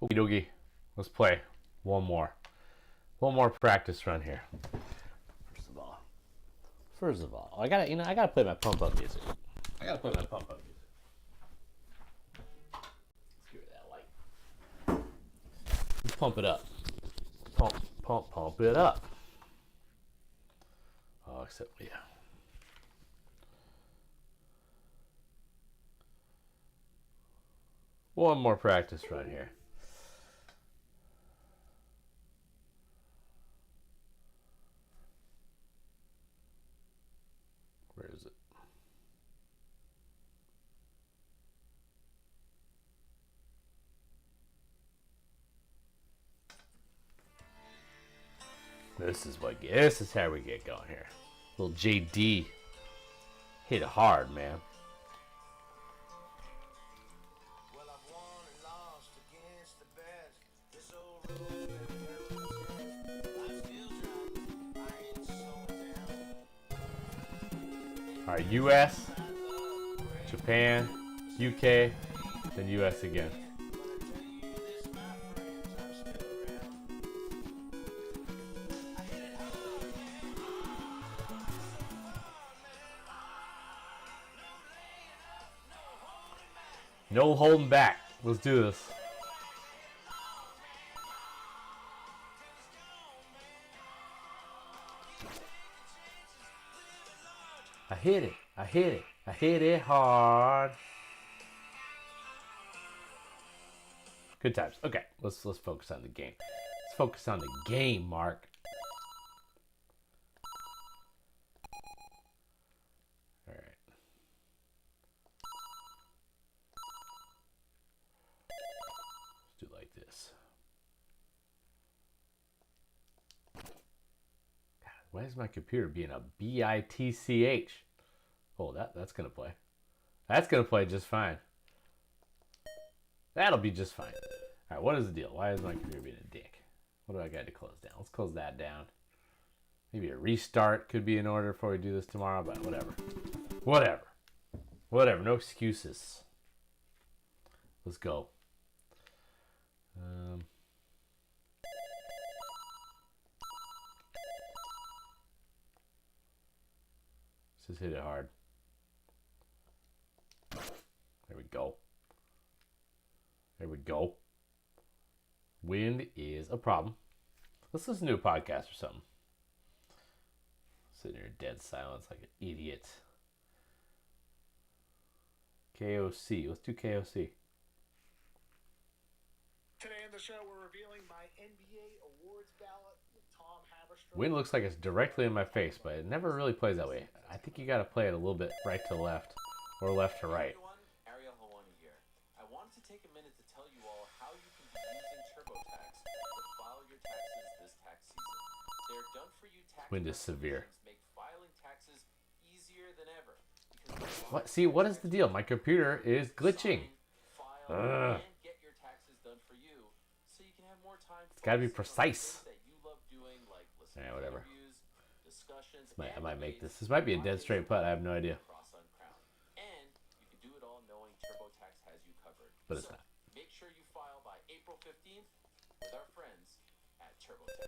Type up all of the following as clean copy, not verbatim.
Okie dokie. Let's play one more. One more practice run here. First of all, I gotta play my pump up music. Let's give it that light. Let's pump it up. Pump it up. Oh, except yeah. One more practice run here. Where is it? This is how we get going here. Little JD hit hard, man. All right, US, Japan, UK, then US again. No holding back. Let's do this. I hit it hard. Good times. Okay, let's focus on the game. Let's focus on the game, Mark. All right. Let's do it like this. God, why is my computer being a bitch? Oh, that's gonna play. That's gonna play just fine. That'll be just fine. All right, what is the deal? Why is my computer being a dick? What do I got to close down? Let's close that down. Maybe a restart could be in order before we do this tomorrow, but whatever. No excuses. Let's go. Let's just hit it hard. There we go. There we go. Wind is a problem. Let's listen to a podcast or something. Sitting here in dead silence like an idiot. KOC. Let's do KOC. Today in the show, we're revealing my NBA awards ballot with Tom Haverstrom. Wind looks like it's directly in my face, but it never really plays that way. I think you got to play it a little bit right to left or left to right. Take a minute to tell you all how you can be using TurboTax to file your taxes this tax season. They're done for you tax Wind is severe. Make filing taxes easier than ever. What? See, what is the deal? My computer is glitching. File and get your taxes done for you, so you can have more time. It's got to be precise. That you love doing, like listening to whatever. Interviews, discussions. I might make this. This might be a dead straight putt. I have no idea. But it's not. Make sure you file by April 15th with our friends at TurboTax.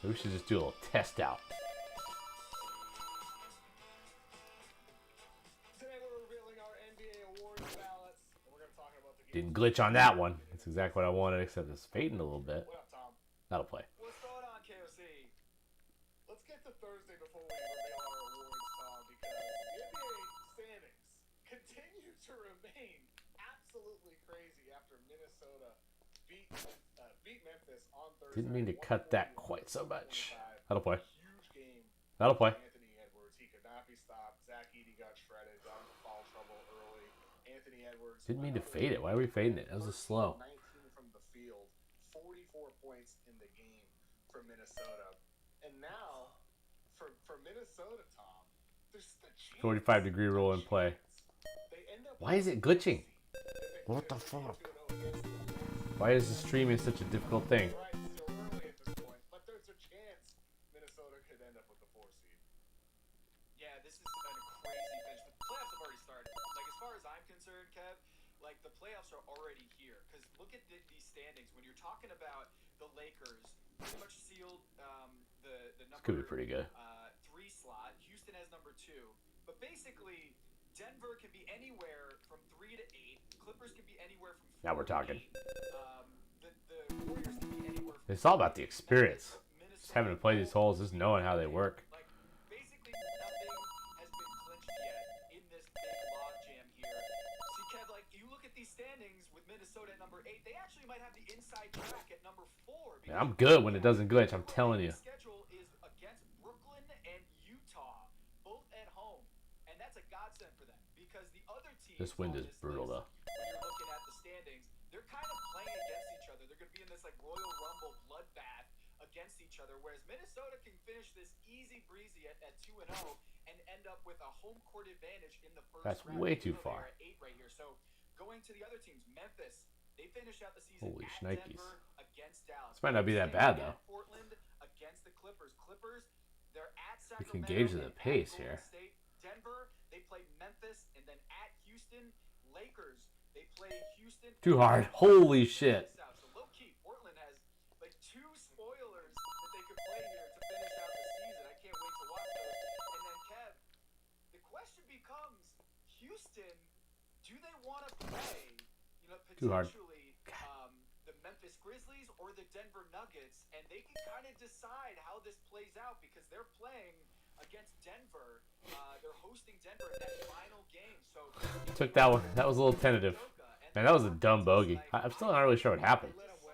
Maybe we should just do a little test out. Today we're revealing our NBA awards ballots, and we're going to talk about the Didn't glitch on that one. That's exactly what I wanted, except it's fading a little bit. What up, Tom? That'll play. What's going on, KOC? Let's get to Thursday before we reveal our awards, Tom, because the NBA standings continue to remain absolutely crazy after Minnesota beat Memphis on Thursday. Didn't mean to cut that quite so much. That'll play. Huge game. That'll play. Anthony Edwards, he could not be stopped. Zach Edey got shredded, got into foul trouble early. Anthony Edwards. Didn't mean to fade it. Why are we fading it? That was a slow. 19 from the field, 44 points in the game for Minnesota. And now, for Minnesota, Tom, there's the chance. 45-degree rule in play. Why is it glitching? What the fuck? Why is the streaming such a difficult thing? Right, still early at this point, but there's a chance Minnesota could end up with the 4 seed. Yeah, this has been a crazy concerned, Kev, like the playoffs are already here. Because look at these standings. When you're talking about the Lakers, pretty much sealed the This could be number pretty good. 3 slot. Houston has number 2. But basically, Denver can be anywhere from 3 to 8. Clippers can be anywhere from 4 Now we're to talking. 8. The Warriors can be anywhere from It's all about the 3 to 8. experience. Minnesota, Just having to play these holes, just knowing how they work. like basically nothing has been clinched yet in this big logjam here. See, Kev, like you look at these standings with Minnesota at number 8, they actually might have the inside track at number 4. Man, I'm good when it doesn't glitch. I'm telling you. Schedule is against Brooklyn and Utah, both at home, and that's a godsend for them because the other teams. This wind is brutal though. When you're looking at the standings, they're kind of playing against each other. They're going to be in this like Royal Rumble bloodbath against each other, whereas Minnesota can finish this easy breezy at 2-0 and end up with a home court advantage in the first That's round. way too They're far. at 8 right here. So going to the other teams, Memphis, they finished out the season Holy at shnikes. Denver against Dallas. This might not be that bad though. At Portland against the Clippers. They're at We Sacramento. can gauge the and at pace Golden here. State. Denver, they play Memphis, and then at Houston. Lakers, they play Houston. Too hard. Holy shit. So low key, Portland has like 2 spoilers that they could play here to finish out the season. I can't wait to watch those. And then Kev, the question becomes, Houston, do they want to play, Too hard. potentially the Memphis Grizzlies or the Denver Nuggets? And they can kind of decide how this plays out because they're playing against Denver. They're hosting Denver in that final game. So Took that one. That was a little tentative. Man, that was a dumb bogey. I'm still not really sure what happened. You let them win.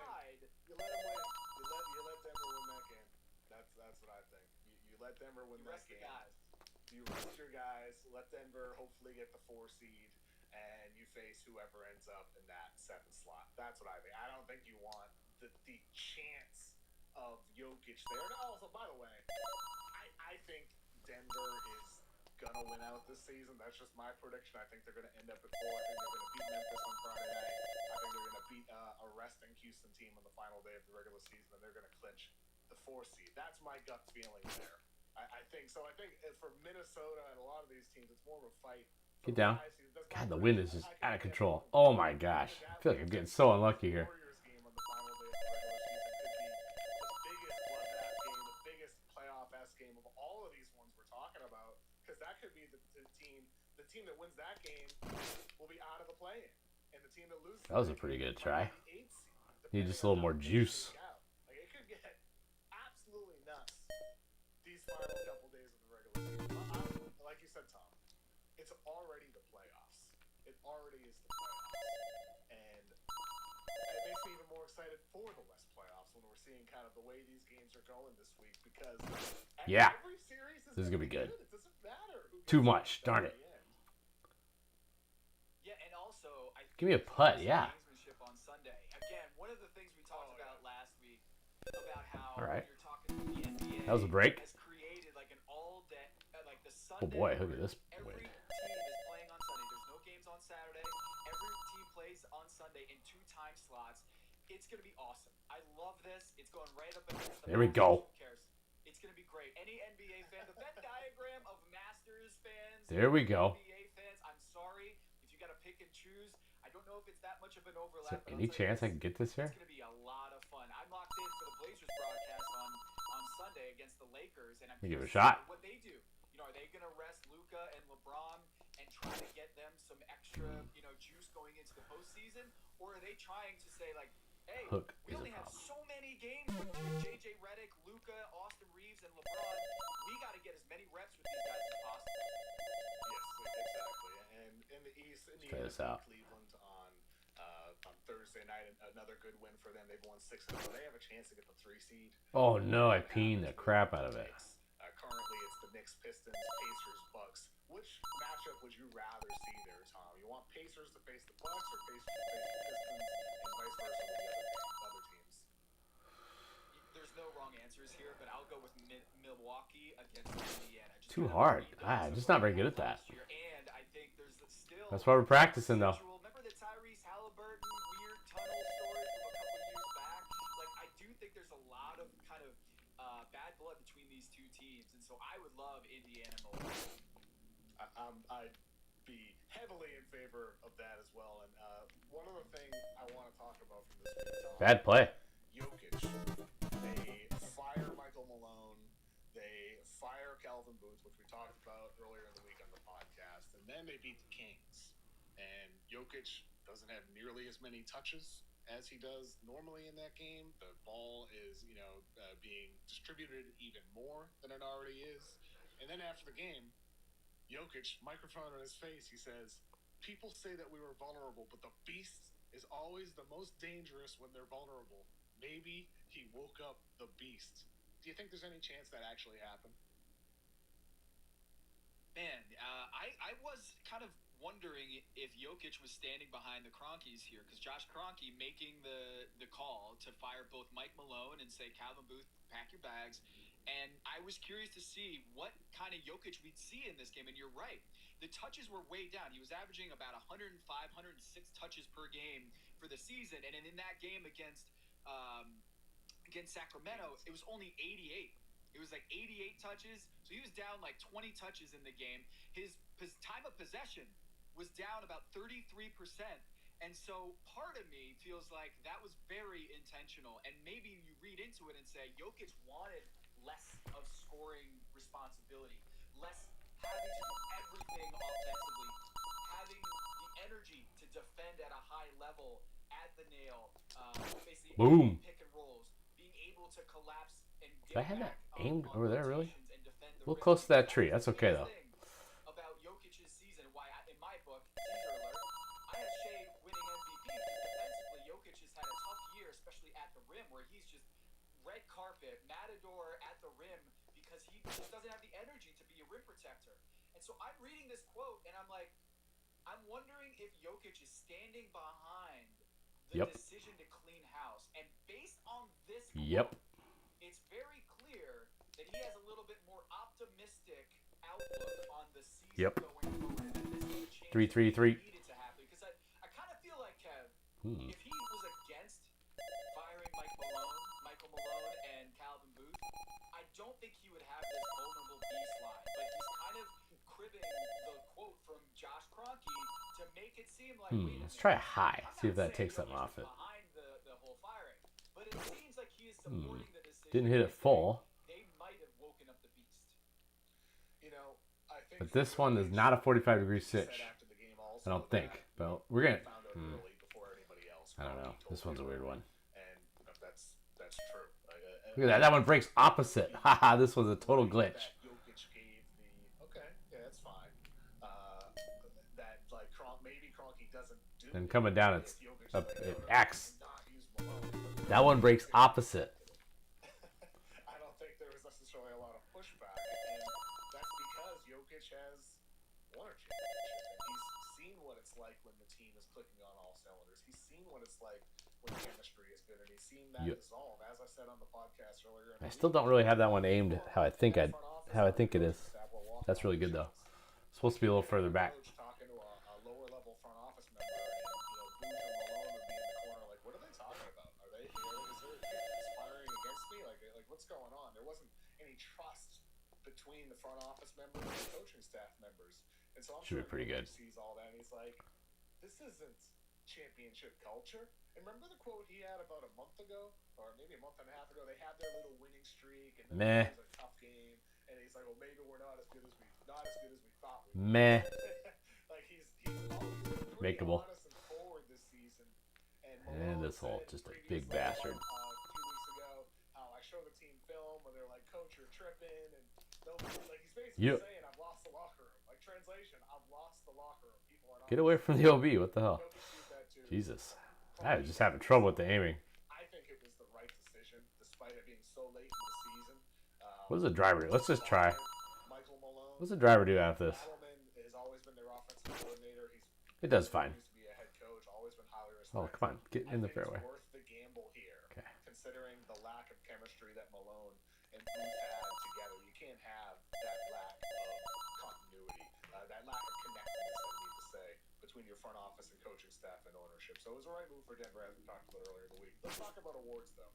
You let Denver win that game. That's what I think. You let Denver win that game. You rest your guys. Let Denver hopefully get the 4 seed, and you face whoever ends up in that 7th slot. That's what I think. I don't think you want the chance of Jokic there. And also, by the way, I think Denver is gonna win out this season. That's just my prediction. I think they're gonna end up at 4. I think they're gonna beat Memphis on Friday night. I think they're gonna beat a resting Houston team on the final day of the regular season, and they're gonna clinch the 4 seed. That's my gut feeling there. I think so. I think for Minnesota and a lot of these teams, it's more of a fight. Get down. God, the wind is just out of control. Oh my gosh. I feel like I'm getting so unlucky here. Warriors game on the final day of the regular season could be the biggest bloodbath game, the biggest playoff-esque game of all of these ones we're talking about, because that could be the team that wins that game will be out of the play-in, and the team that loses That was a pretty good try. the 8th seed, Need just a little more juice. Like it could get absolutely nuts these final couple days of the regular season. Like you said, Tom, it's already the playoffs. It already is the playoffs, and it makes me even more excited for the West playoffs when we're seeing kind of the way these games are going this week. Because Yeah. every series This is gonna be good. It doesn't matter. Too much. Darn it. Yeah, and also I Give me a putt. Yeah. gamesmanship on Sunday. Again, one of the things we talked about last week about how All right. you're talking to the NBA That was a break. has created like an all-day, like the Sunday. Oh boy, look at this Every wind. team is playing on Sunday. There's no games on Saturday. Every team plays on Sunday in 2 time slots. It's gonna be awesome. I love this. It's going right up against the There we Masters. go. Who cares? It's gonna be great. Any NBA fan, the Venn diagram of Masters fans. There we go. NBA fans, I'm sorry if you gotta pick and choose. I don't know if it's that much of an Is overlap. there but I'll any tell you chance I this, can get this here? It's gonna be a lot of fun. I'm locked in for the Blazers broadcast on Sunday against the Lakers, and I'm Let me give it a curious to shot. see what they do. Are they gonna rest Luka and LeBron and try to get them some extra, juice going into the postseason, or are they trying to say like, hey, Hook we is a only have problem. so many games with JJ Redick, Luka, Austin Reeves, and LeBron. We got to get as many reps with these guys as possible. Yes, exactly. And in the East, try this out. Cleveland on Thursday night, another good win for them. They've won 6 in a row. They have a chance to get the 3 seed. Oh no, I peened the crap out of it. Currently, it's the Knicks, Pistons, Pacers, Bucks. Which matchup would you rather see there, Tom? You want Pacers to face the Bucks, or Pacers to face the Pistons, and vice versa with the other teams? There's no wrong answers here, but I'll go with Milwaukee against Indiana. Just Too kinda hard. read those I'm just not very good at that. last year, and I think there's still. That's why we're practicing though. Remember the Tyrese Halliburton weird tunnel story from a couple years back? Like, I do think there's a lot of kind of bad blood between these 2 teams, and so I would love Indiana Milwaukee. I'd be heavily in favor of that as well. And one other thing I want to talk about from this week, Tom, Bad play. Jokic. They fire Michael Malone. They fire Calvin Booth, which we talked about earlier in the week on the podcast. And then they beat the Kings. And Jokic doesn't have nearly as many touches as he does normally in that game. The ball is, being distributed even more than it already is. And then after the game, Jokic, microphone on his face, he says, "People say that we were vulnerable, but the beast is always the most dangerous when they're vulnerable. Maybe he woke up the beast." Do you think there's any chance that actually happened? Man, I was kind of wondering if Jokic was standing behind the Cronkies here, because Josh Kroenke making the call to fire both Mike Malone and say, Calvin Booth, pack your bags. And I was curious to see what kind of Jokic we'd see in this game. And you're right. The touches were way down. He was averaging about 105, 106 touches per game for the season. And in that game against Sacramento, it was only 88. It was like 88 touches. So he was down like 20 touches in the game. His time of possession was down about 33%. And so part of me feels like that was very intentional. And maybe you read into it and say Jokic wanted less of scoring responsibility, less having to do everything offensively, having the energy to defend at a high level at the nail, basically Boom. pick and rolls, being able to collapse and Did I get have that back aimed on over there, really? rotations and defend the A little rim. close to that tree. That's okay, the though. thing about Jokic's season, why in my book, teaser alert, I have Shea winning MVP because defensively, Jokic has had a tough year, especially at the rim, where he's just red carpet, matador at the rim, because he just doesn't have the energy to be a rim protector. And so I'm reading this quote, and I'm like, I'm wondering if Jokic is standing behind the decision to clean house. And based on this quote, it's very clear that he has a little bit more optimistic outlook on the season going forward. And this is a change 3-3-3. that needed to happen. Because I kind of feel like, Kev, if he was against firing Michael Malone and Calvin Booth, I don't think he would have this vulnerable beast line. But he's kind of cribbing the quote from Josh Kroenke to make it seem like, wait a minute, Let's try a high. I'm See if not that saying takes something Jokic off it. was behind the whole firing, but it seems like he is supporting the decision. Didn't hit it and full. They might have woken up the beast. I think But this one is not a 45-degree sitch. I don't think. But we're going to... I don't know. This one's a weird one. And that's true. Look at that. That one breaks opposite. Haha, this was a total glitch. Okay, yeah, that's fine. That maybe Kroenke doesn't do. Then coming down, it acts. That one breaks opposite. I don't think there was necessarily a lot of pushback, and that's because Jokic has won a championship, and he's seen what it's like when the team is clicking on all cylinders. He's seen what it's like when chemistry is good, and he's seen that dissolve. As I said on the podcast earlier, I still don't really have that one aimed how I think it is. That's really good though. It's supposed to be a little further back. Talking to a lower level front office member, and Booth or Malone would be in the corner, like, what are they talking about? Are they? Is there conspiring against me? Like what's going on? There wasn't any trust between the front office members and the coaching staff members, and so I'm Should be sure pretty good. He sees all that, and he's like, this isn't championship culture. And remember the quote he had about a month ago, or maybe a month and a half ago? They had their little winning streak, and then it was a tough game, and he's like, well, maybe we're not as good as we thought we were. Like he's always been pretty honest and forward this season. And this whole just a big bastard. A few weeks ago, how I show the team film where they're like, coach, you're tripping, and like he's basically saying, I've lost the locker room. Like translation, I've lost the locker room. People are not. Get away from the OB. What the hell? Jesus. I was just having trouble with the aiming. I think it was the right decision, despite it being so late in the season. What does the driver do? Let's just try. Michael Malone. What's the driver do out of this? Battleman has always been their offensive coordinator. It does fine. Used to be a head coach, always been highly respected. Oh, come on. Get in the fairway. It's worth the gamble here, considering the lack of chemistry that Malone and Booth had together. You can't have that lack of continuity, that lack of connectedness, I need to say, between your front office and coaching staff and ownership. So it was the right move for Denver, as we talked about earlier in the week. Let's talk about awards, though.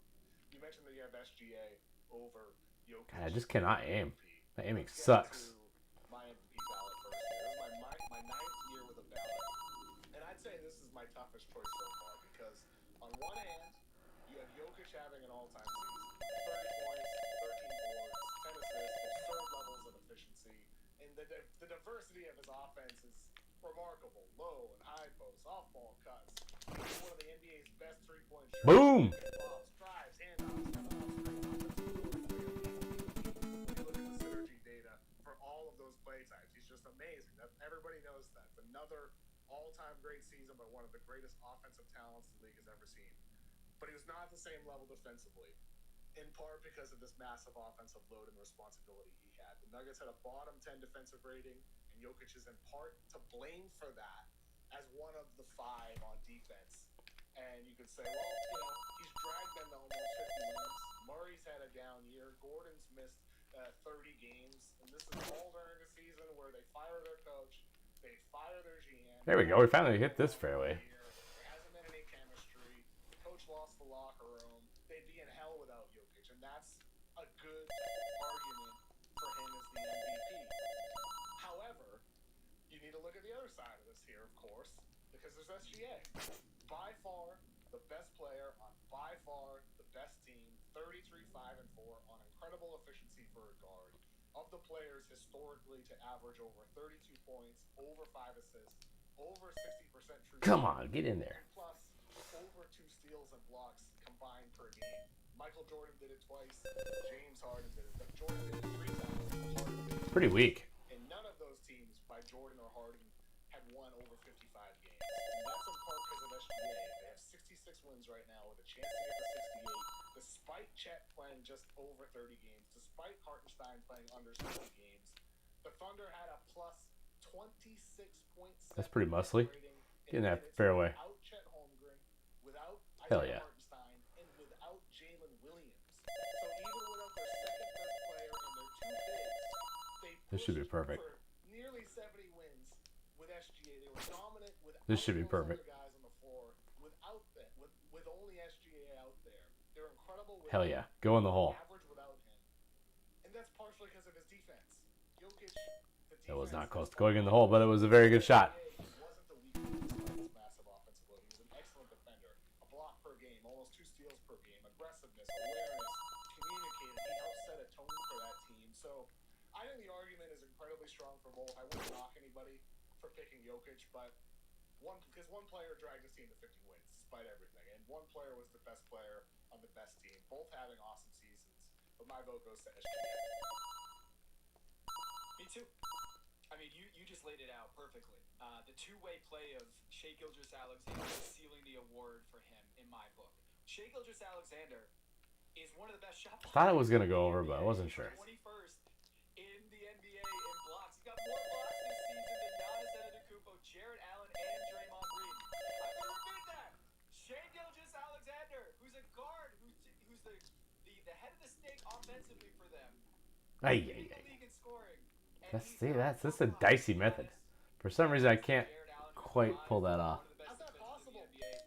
You mentioned that you have SGA over Jokic. God, I just cannot aim. My aiming sucks. My MVP ballot first here. This is my ninth year with a ballot. toughest choice so far because on one hand, you have Jokic having an all-time season, 30 points, 13 boards, 10 assists, absurd levels of efficiency, and the diversity of his offense is remarkable. Low and high posts, off-ball cuts. He's one of the NBA's best three-point shooters. Boom! Bobs, drives, handoffs, coming off screen, offensive boards. When you look at the synergy data for all of those play types, he's just amazing. Everybody knows that. It's another all-time great season by one of the greatest offensive talents the league has ever seen. But he was not at the same level defensively, in part because of this massive offensive load and responsibility he had. The Nuggets had a bottom 10 defensive rating, and Jokic is in part to blame for that as one of the 5 on defense. And you could say, well, he's dragged them to almost 50 wins. Murray's had a down year. Gordon's missed 30 games. And this is all during a season where they fire their coach, they fire their GM. There we go. We finally hit this fairway. There hasn't been any chemistry. Coach lost the locker room. They'd be in hell without Jokic, and that's a good argument for him as the MVP. However, you need to look at the other side of this here, of course, because there's SGA. By far the best player on by far the best team, 33-5-4 on incredible efficiency for a guard. Of the players historically to average over 32 points, over 5 assists, over 60% true. Come on, get in there. Plus, over 2 steals and blocks combined per game. Michael Jordan did it twice. James Harden did it. Jordan did it 3 times. Harden did it. Pretty weak. And none of those teams by Jordan or Harden had won over 55 games. And that's in part because of SGA. They have 66 wins right now with a chance to get to 68, despite Chet playing just over 30 games, despite Hartenstein playing under 60 games. The Thunder had a plus 26.7. That's pretty muscly. rating Get in that minutes fairway. Without Chet Holmgren, without Hell Isaiah yeah. Hartenstein, and without Jalen Williams. So even without their second best player and their 2 bigs, they This should be pushed perfect. for nearly 70 wins with SGA. They were dominant without This should be those perfect. other guys on the floor. Without them, with only SGA out there, they're incredible. Hell yeah. Go in the hole. Average without him, and that's partially because of his defense. Jokic, the That was defense not close is to going in the hole, but it was a very good shot. He wasn't the weak link despite his massive offensive load. He was an excellent defender. A block per game, almost 2 steals per game, aggressiveness, awareness, communicating. He helped set a tone for that team. So I think the argument is incredibly strong for both. I wouldn't knock anybody for picking Jokic, but because one player dragged his team to 50 wins despite everything, and one player was the best player on the best team, both having awesome seasons. But my vote goes to SGA. Me too. I mean, you just laid it out perfectly. The 2-way play of Shai Gilgeous-Alexander is sealing the award for him in my book. Shai Gilgeous-Alexander is one of the best shot I thought it was going to go over, but I wasn't sure. 21st in the NBA in blocks. He's got more blocks this season than Giannis Antetokounmpo, Jared Allen, and Draymond Green. I'm going to repeat that. Shai Gilgeous-Alexander, who's a guard, who's the head of the snake offensively for them. Ay, Leading ay, the ay. league in scoring. And That's, he's see, got that's a more dicey blocks method. than Giannis. For some reason, I can't Jared Allen, who's quite alive, pull that one off. of the best How's that defenders in the possible? NBA.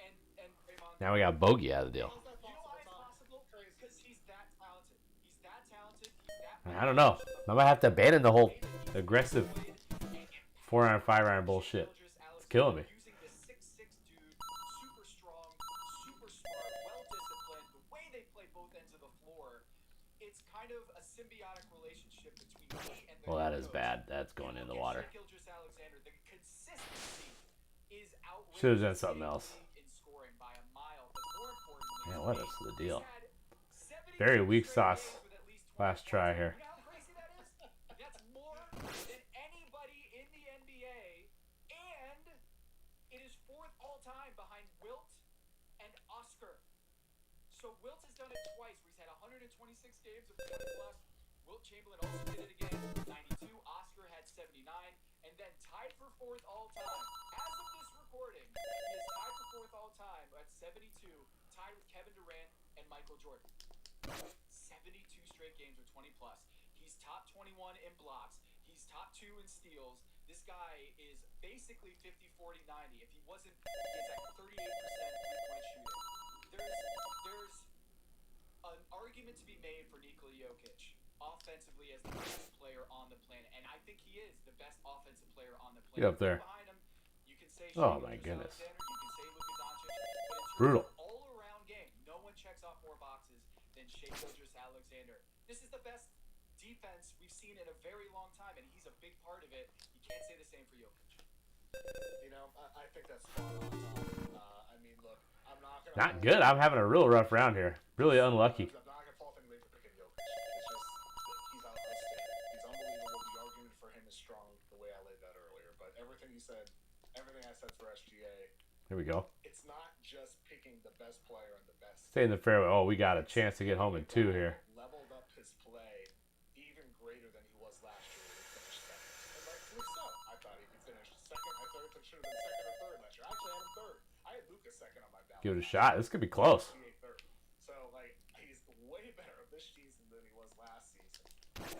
And Draymond Now we got Bogey out of the deal. How's that You know why it's possible? possible? Because he's that talented. He's that talented. He's that I don't know. I might have to abandon the whole aggressive 4-iron, 5-iron bullshit. It's killing me. Using this 6'6" dude, super strong, super smart, well-disciplined, the way they play both ends of the floor, it's kind of a symbiotic relationship between me and the Well, that is coach. bad. That's going in the water. Shai Gilgeous-Alexander, the consistency is outrageous. Should've done something else. In scoring by a mile, but more importantly, Man, what is the deal? he's had 72 Very weak straight sauce. games with at least 20 Last try points. here. You know how crazy that is? That's more than anybody in the NBA, and it is 4th all time behind Wilt and Oscar. So Wilt has done it twice, where he's had 126 games of 20 plus. Wilt Chamberlain also did it again, 92. Oscar had 79, and then tied for 4th all time. As of this recording, he is tied for 4th all time at 72, tied with Kevin Durant and Michael Jordan. 72 straight games with 20 plus. He's top 21 in blocks. He's top 2 in steals. This guy is basically 50, 40, 90. If he wasn't, he's at 38% three-point shooting. There's an argument to be made for Nikola Jokic offensively as the best player on the planet, and I think he is the best offensive player on the planet. Get up there. Behind him, you can say Oh my goodness. Alexander, you can say Luka Doncic, but in terms Brutal. of all-around game, no one checks off more boxes than Shai Alexander. This is the best defense we've seen in a very long time, and he's a big part of it. You can't say the same for Jokic. You know, I think that's spot on, Tom. I mean, look, I'm not gonna. Not good. I'm having a real rough round here. Really unlucky. I'm not gonna fault anybody for picking Jokic. It's just he's outstanding. He's unbelievable. The argument for him is strong, the way I laid that earlier. But everything you said, everything I said for SGA. Here we go. It's not just picking the best player and the best. Stay in the fairway. Oh, we got a chance to get home in 2 here. Leveled up his play even greater than he was last year when he finished second. And rightfully so. I thought he could finish second. I thought he should have been second or third last year. Actually, I had him third. I had Luka second on my ballot. Give it a shot. This could be close. Third. So, like, he's way better this season than he was last season.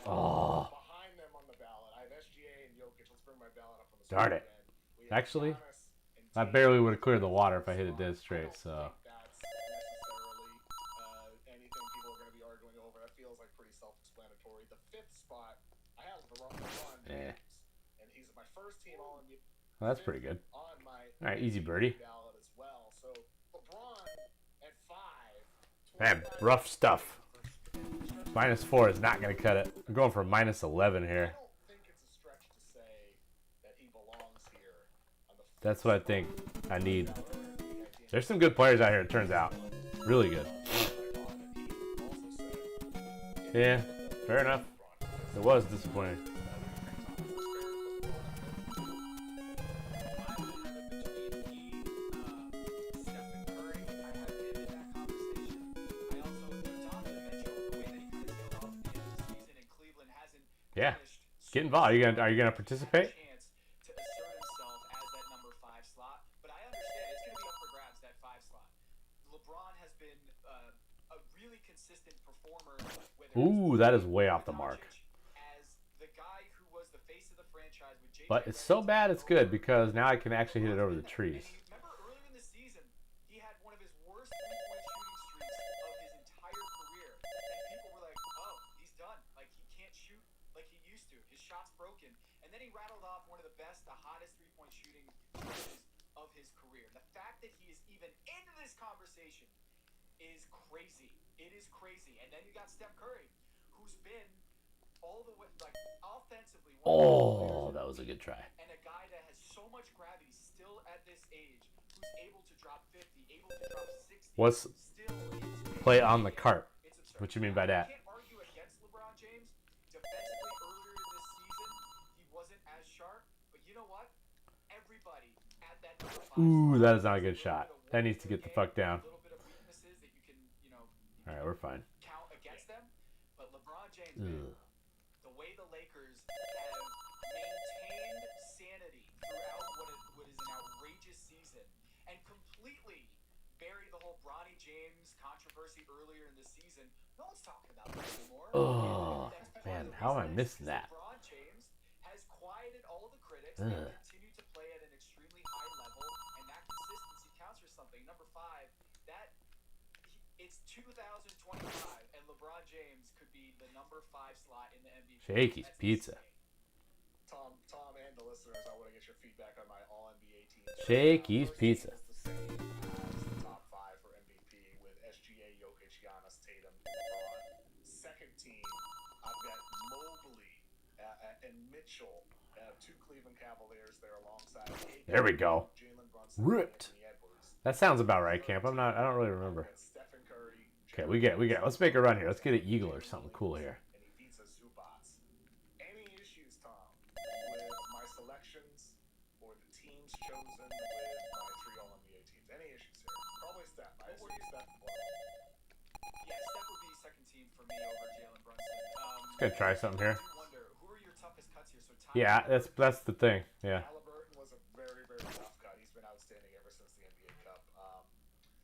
Oh. Behind them on the ballot, I have SGA and Jokic. Let's bring my ballot up on the Darn screen it. again. We have Actually, Giannis and I Tatum. barely would have cleared the water if I hit it dead straight, so. I don't think that's necessarily anything people are going to be arguing over. That feels like pretty self-explanatory. The fifth spot, I have LeBron James, and he's my first team all in. Well, that's pretty good. On my All right, easy birdie. ballot as well. So LeBron at 5. Man, rough stuff. -4 is not going to cut it. I'm going for -11 here. I don't think it's a stretch to say that he belongs here on the That's what I think I need. There's some good players out here, it turns out. Really good. Yeah, fair enough. It was disappointing. Yeah, get involved. Are you gonna participate? Chance to assert himself as that number 5 slot, but I understand it's going to be up for grabs, that 5 slot. LeBron has been a really consistent performer. Ooh, that is way off the mark. As the guy who was the face of the franchise with JJ But it's so bad it's good because now I can actually hit it over the trees. Remember earlier in the season, he had one of his worst three-point shooting streaks of his entire career, and people were like, "Oh, he's done. Like he can't shoot like he used to. His shot's broken." And then he rattled off one of the best, the hottest three-point shooting stretches of his career. The fact that he is even in this conversation is crazy. It is crazy. And then you got Steph Curry, who's been all the way, like, offensively. Oh, that was a good try. And a guy that has so much gravity still at this age, who's able to drop 50, able to drop 60. What's play on the cart? What you mean by that? I can't argue against LeBron James. Defensively, earlier in this season, he wasn't as sharp. But you know what? Everybody at that number 5 Ooh, that is not a good shot. That needs to get the fuck down. A little bit of weaknesses that you can, All right, we're fine. count against them. But LeBron James, man, the way the Lakers have maintained sanity throughout what is an outrageous season and completely buried the whole Bronny James controversy earlier in the season. No one's talking about that anymore. Oh, That's part man, of the how am I reason missing is that? LeBron James has quieted all the critics and continued to play at an extremely high level, and that consistency counts for something. Number 5, it's 2025, and LeBron James could be the number 5 slot in the MVP. Shakey's That's Pizza. insane. Tom, and the listeners, I want to get your feedback on my All NBA team. Shakey's First team Pizza. is the same as the top 5 for MVP with SGA, Jokic, Giannis, Tatum, and LeBron. Second team, I've got Mobley and Mitchell, 2 Cleveland Cavaliers there alongside. There we go. Jalen Brunson, Ripped. Anthony Edwards. That sounds about right, Camp. I don't really remember. Stephen Curry. Okay, we get. Let's make a run here. Let's get an eagle or something cool here. And Ivica Zubac. Any issues, Tom, with my selections or the teams chosen with my 3 All-NBA teams? Any issues here? Probably Steph. I assume Steph would play. Yeah, Steph would be second team for me over Jalen Brunson. Let's go try something here. I do wonder, who are your toughest cuts here? So Yeah, that's the thing. Yeah. Halliburton was a very, very tough cut. He's been outstanding ever since the NBA Cup.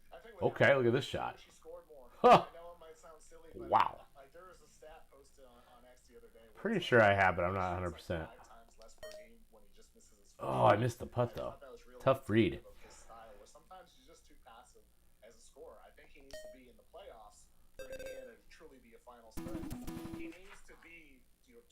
I think with Okay, look at this shot. she scored more. Huh. I know it might sound silly, but Wow. like there was a stat posted on X the other day. where Pretty it's sure like, I have, but I'm not 100%. 5 times less per game when he just misses his Oh, I missed the putt though. thought that was really Tough read. indicative of his style, where sometimes he's just too passive as a scorer. I think he needs to be in the playoffs for Indiana to truly be a finals threat. He needs to be,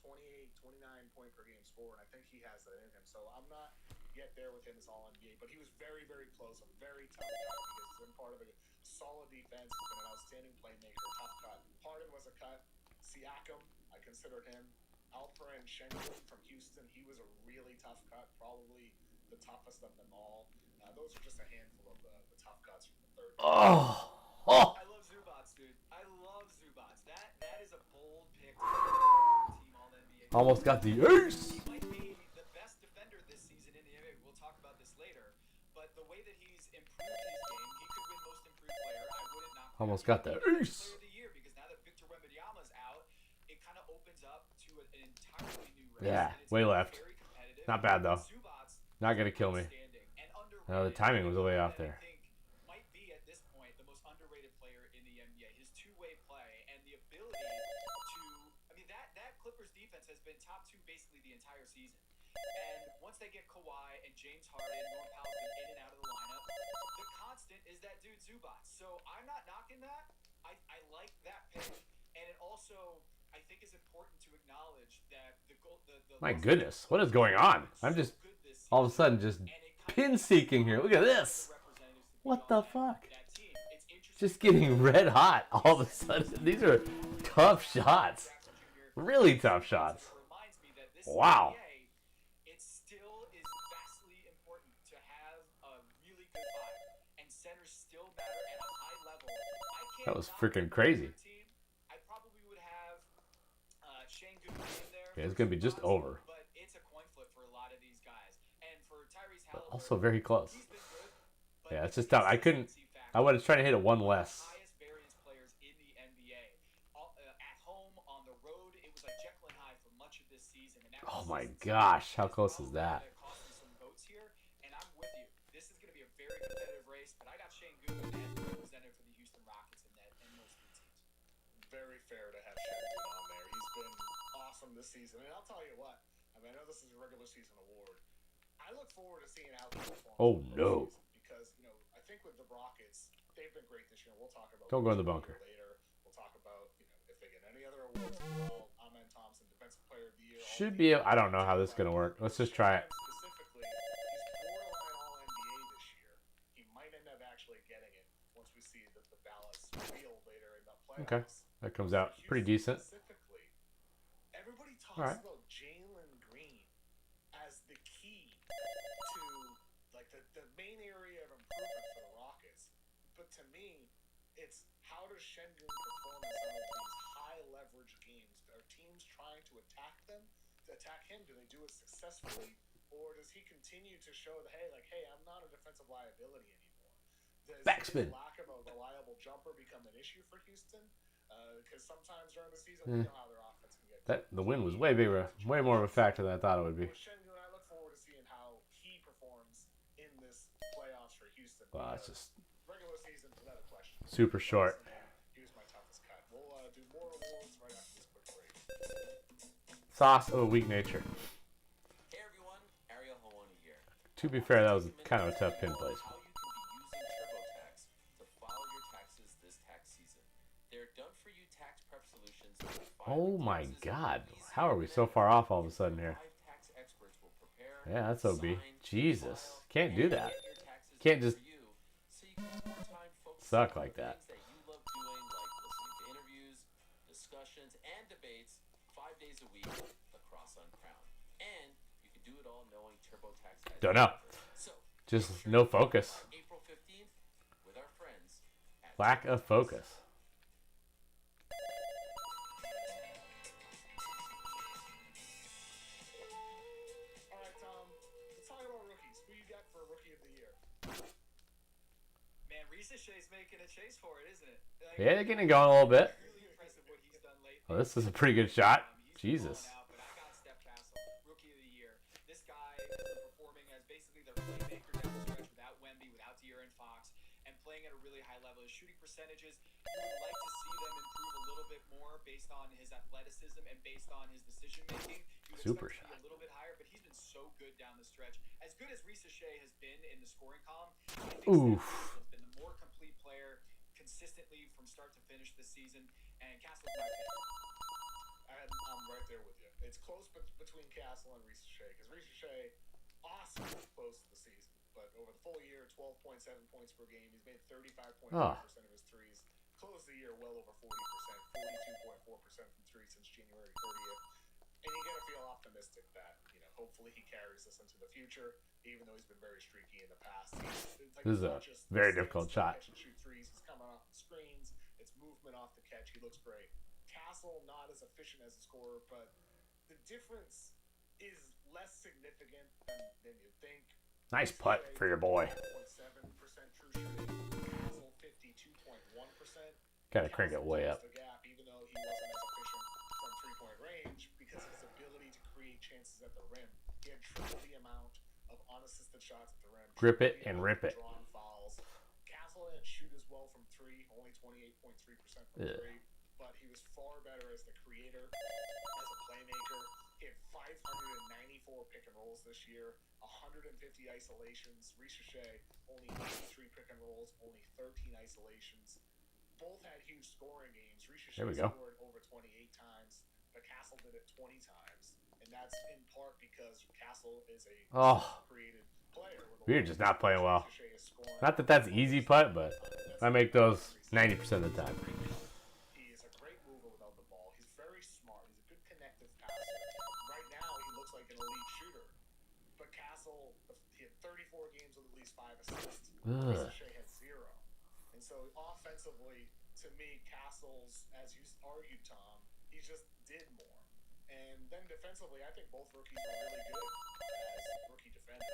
28, 29 point per game scorer, and I think he has that in him. So I'm not get there with him as all NBA, but he was very, very close. A very tough cut because he's been part of a solid defense. He's been an outstanding playmaker. Tough cut. Harden was a cut. Siakam, I considered him. Alperen Sengun from Houston, he was a really tough cut, probably the toughest of them all. Those are just a handful of the tough cuts from the third. Oh. I love Zubats, dude. I love Zubats. That is a bold pick to team all NBA. Almost got the ace. He might be the best defender this season in the NBA. We'll talk about this later. But the way that he's improved his game, he could win most improved player. I wouldn't knock him. Almost got the ace. Player of the year, because now that Victor Wembanyama's out, it kind of opens up to an entirely new race. Yeah, way left. Very competitive. Not bad though. Zubats, Not gonna kill me. No, the timing was way off there. I think might be at this point the most underrated player in the NBA. His two-way play and the ability to, I mean, that Clippers defense has been top 2 basically the entire season. And once they get Kawhi and James Harden, Norman Powell's been in and out of the lineup. The constant is that dude Zubats. So I'm not knocking that. I like that pick, and it also I think is important to acknowledge that the My goodness, what is going on? I'm just all of a sudden just pin seeking here. Look at this. What the fuck? Just getting red hot all of a sudden. These are tough shots. Really tough shots. Wow. It still is vastly important to have a really good five, and centers still matter at a high level. That was freaking crazy. I probably would have Shane Goodwin in there. Okay, it's gonna be just over. But it's a coin flip for a lot of these guys, and for Tyrese But Halliburton, also very close. he's been good. But Yeah, it's just tough. I couldn't. I would have tried to hit it one less. highest variance players in the NBA. At home, on the road, it was like Jekyll and Hyde for much of this season. And that Oh my consistency gosh, how close is that? cost me some votes here, and I'm with you. This is going to be a very competitive race, but I got Shane Goodwin as the representative for the Houston Rockets in those 3 teams. Very fair to have Sengun on there. He's been awesome this season. And I'll tell you what, I mean, I know this is a regular season award. I look forward to seeing how he performs. Oh, in the no. postseason because, I think with the Rockets, they've been great this year. We'll talk about Don't go in the bunker. later. We'll talk about, if they get any other awards as well. Amen Thompson, Defensive Player of the Year. Should be. I don't know how this is gonna work. Let's just try it. Specifically, he's borderline All-NBA this year. He might end up actually getting it once we see the ballots revealed later in the playoffs. Okay, that comes out pretty decent. Specifically, everybody talks All right. about Jalen Green as the key to the main area of improvement for the Rockets. But to me, it's how does Sengun perform in some of these high leverage games? Are teams trying to attack him? Do they do it successfully? Or does he continue to show that, hey, I'm not a defensive liability anymore? Does Backspin. the lack of a reliable jumper become an issue for Houston? Because sometimes during the season, we know how their offense can get. The win was way bigger, way more of a factor than I thought it would be. With Sengun, I look forward to seeing how he performs in this playoffs for Houston. Wow, it's just Regular season, without a question. super short. He was my toughest cut. We'll do more awards right after this quick break. Sauce of a weak nature. Hey everyone, Ariel Hawani here. To be fair, that was kind of a tough pin placement. How you can be using TurboTax to file your taxes this tax season. Their done-for-you tax prep solutions. Oh my God, how are we so far off all of a sudden here? Tax experts will prepare, Yeah, that's OB. sign, Jesus, file, can't do and that. get your taxes Can't done just for you, so you can have more time focusing suck on like the that. things you love doing, like listening to interviews, discussions, and debates 5 days a week across Uncrowned. And you can do it all knowing TurboTax has Don't you know. covered. So, Just make sure no to join focus. us on April 15th with our friends at Lack of TurboTax. focus. All right, Tom. Let's talk about rookies. Who you got for Rookie of the Year? Man, Reese Shea's making a chase for it, isn't it? Like, Yeah, they're getting it going a little bit. Really impressive what he's done lately. Well, this is a pretty good shot. He's been Jesus. balling out, but I got Steph Castle, Rookie of the Year. This guy has been performing as basically their playmaker down the stretch without Wemby, without De'Aaron Fox, and playing at a really high level. His shooting percentages, you would like to see them improve a little bit more based on his athleticism and based on his decision making. You would Super expect it to be a little bit higher, but he's been so good down the stretch. As good as Reese Shea has been in the scoring column, I think Oof. Steph Castle has been the more complete player consistently from start to finish this season, and Castle's my pick. I'm right there with you. It's close between Castle and Reese Shea because Reese Shea, awesome closer but over the full year, 12.7 points per game. He's made 35.5% Oh. of his threes. Closed the year well over 40%, 42.4% from three since January 30th. And you gotta feel optimistic that, you know, hopefully he carries this into the future, even though he's been very streaky in the past. This is a very difficult shot. Catch and shoot threes. He's coming off the screens. It's movement off the catch. He looks great. Castle, not as efficient as a scorer, but the difference is less significant than you think. Nice putt for your boy. 7% true shooting. Castle 52.1%. Gotta crank it way up. The gap, even though he wasn't as efficient from three-point range, because his ability to create chances at the rim. He had triple the amount of unassisted shots at the rim. Grip it and rip it. Drawn fouls. Castle didn't shoot as well from three, only 28.3% from three, but he was far better as the creator, as a playmaker. He had 594 pick and rolls this year, 150 isolations. Ricochet, only 83 pick and rolls, only 13 isolations. Both had huge scoring games. Ricochet scored over 28 times, but Castle did it 20 times. And that's in part because Castle is a created player. We're just not playing well. Not that that's easy putt, but I make those 90% of the time. He is a great mover without the ball. He's very smart. He's a good connective passer. Right now, he looks like an elite shooter. But Castle, he had 34 games with at least 5 assists. Ricochet had 0. And so offensively, to me, Castle's, as you argued, Tom, he just did more. And then defensively, I think both rookies were really good as rookie defenders.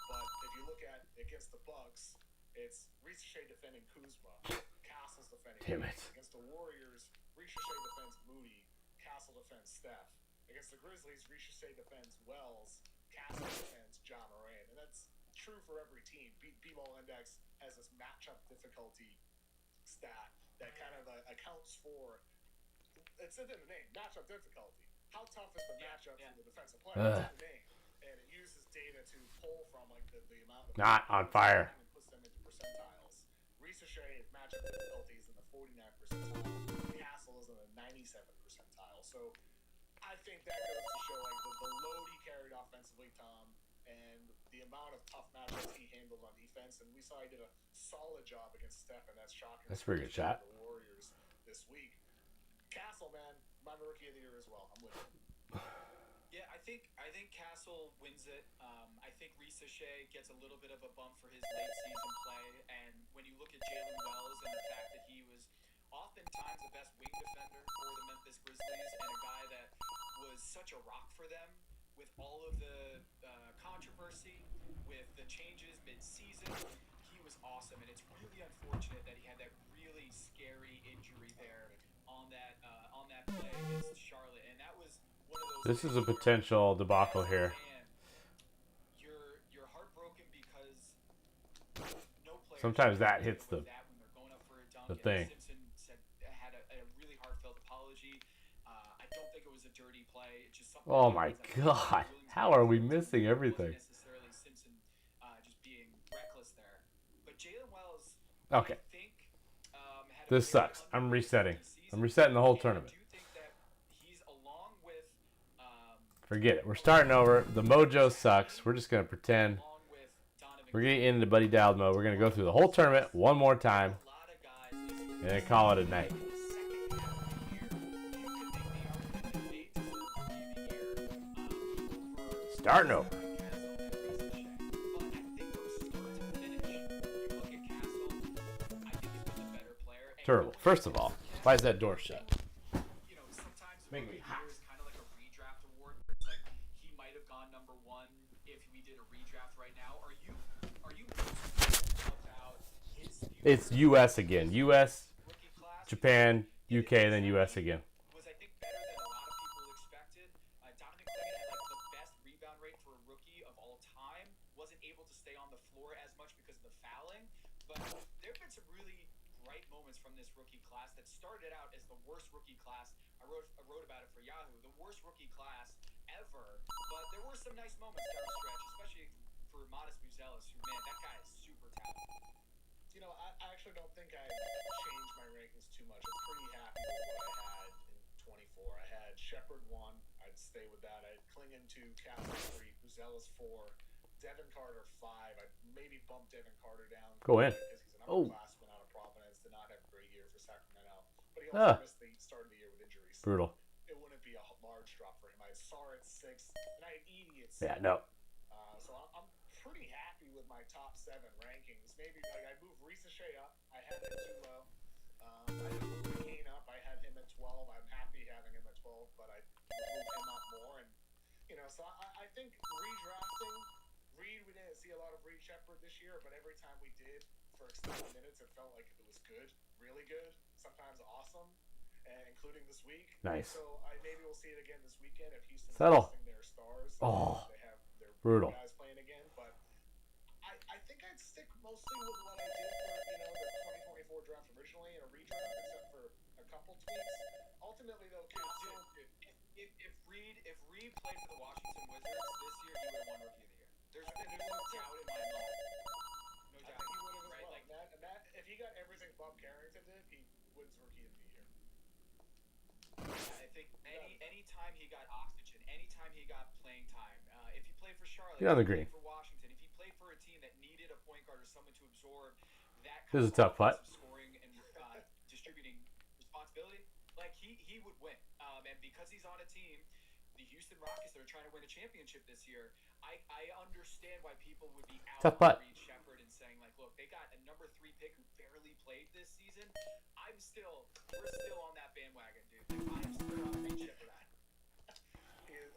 But if you look at against the Bucks, it's Ricochet defending Kuzma, Castle's defending Moody. Against the Warriors, Ricochet defends Moody, Castle defends Steph. Against the Grizzlies, Ricochet defends Wells, Castle defends John Moran. And that's true for every team. B-Ball Index has this matchup difficulty stat that kind of accounts for, it's in the name, matchup difficulty. How tough is the matchup for the defensive player? It's in the name. And it uses data to pull from like the amount of not on fire. And puts them into percentiles. Ricochet matchup difficulty is in the 49th percentile. Castle is in the 97th percentile. So I think that goes to show like the load he carried offensively, Tom, and the amount of tough matchups he handled on defense. And we saw he did a solid job against Steph, and that's shocking. That's a pretty good shot. The Warriors this week. Castle, man, my rookie of the year as well. I'm with him. Yeah, I think Castle wins it. I think Ricochet gets a little bit of a bump for his late season play, and when you look at Jalen Wells and the fact that he was oftentimes the best wing defender for the Memphis Grizzlies and a guy that was such a rock for them with all of the controversy, with the changes mid-season, he was awesome, and it's really unfortunate that he had that really scary injury there on that play against Charlotte, and that was one of those. This is a potential debacle here. You're heartbroken because no player. Sometimes that hits the thing. Simpson had a really heartfelt apology. I don't think it was a dirty play. It's just something. Oh my God! How are we missing everything? Necessarily Simpson just being reckless there, but Jalen Wells. Okay. I think, this sucks. I'm resetting. I'm resetting the whole tournament. Forget it. We're starting over. The mojo sucks. We're just going to pretend. We're getting into Buddy Dowd mode. We're going to go through the whole tournament one more time and then call it a night. Starting over. Terrible. First of all, why is that door shut? Making me hot. It's kind of like a redraft award where it's like he might have gone number 1 if we did a redraft right now. Are you about his It's U.S. again. U.S., rookie class? Japan, UK, then U.S. again. Was I think better than a lot of people expected. Donovan Clingan had like the best rebound rate for a rookie of all time. Wasn't able to stay on the floor as much because of the fouling, but there have been some really bright moments from this rookie class that started out as the worst rookie class. I wrote about it for Yahoo, the worst rookie class ever. But there were some nice moments down the stretch, especially for Modest Buzelis, who, man, that guy is super talented. You know, I actually don't think I changed my rankings too much. I'm pretty happy with what I had in 24. I had Shepard 1. I'd stay with that. I had Clingan 2, Castle 3, Buzelis 4, Devin Carter 5. I maybe bump Devin Carter down. Go in. Because he's an Oh. upperclassman out of Providence. Did not have a great year for Sacramento. But he also missed the start of the year with injuries. So Brutal. it wouldn't be a large drop for him. I had Sarr at 6, and I had Edie at 7. Yeah, no. So I'm pretty happy with my top 7 rankings. Maybe like I moved Ricochet up. I had him too low. I moved McCain up. I had him at 12. I'm happy having him at 12, but I moved him up more. And so I think redrafting Reed. We didn't see a lot of Reed Shepard this year, but every time we did for extended minutes, it felt like it was good, really good, sometimes awesome, including this week. Nice. So maybe we'll see it again this weekend if Houston's Settle. testing their stars. Oh. They have their Brutal. guys playing again, but I think I'd stick mostly with what I did for the 2024 draft originally in a redraft, except for a couple tweaks. Ultimately, though, Castle. If Reed played for the Washington Wizards this year, he would have won Rookie of the Year. There's no doubt in my mind. No doubt. I think he would have as right? well. Like, Matt, if he got everything Bob Carrington did, he wins Rookie of the Year. I think any time he got oxygen, anytime he got playing time, if he played for Charlotte, Get on the if he green. played for Washington, if he played for a team that needed a point guard or someone to absorb that This is a kind tough putt. of scoring and distributing responsibility, like he would win. And because he's on a team, the Houston Rockets that are trying to win a championship this year, I understand why people would be out Tough on putt. Reed Shepard and saying like, look, they got a number 3 pick who barely played this season. We're still on that bandwagon, dude. Like, I'm still on Reed Shepard.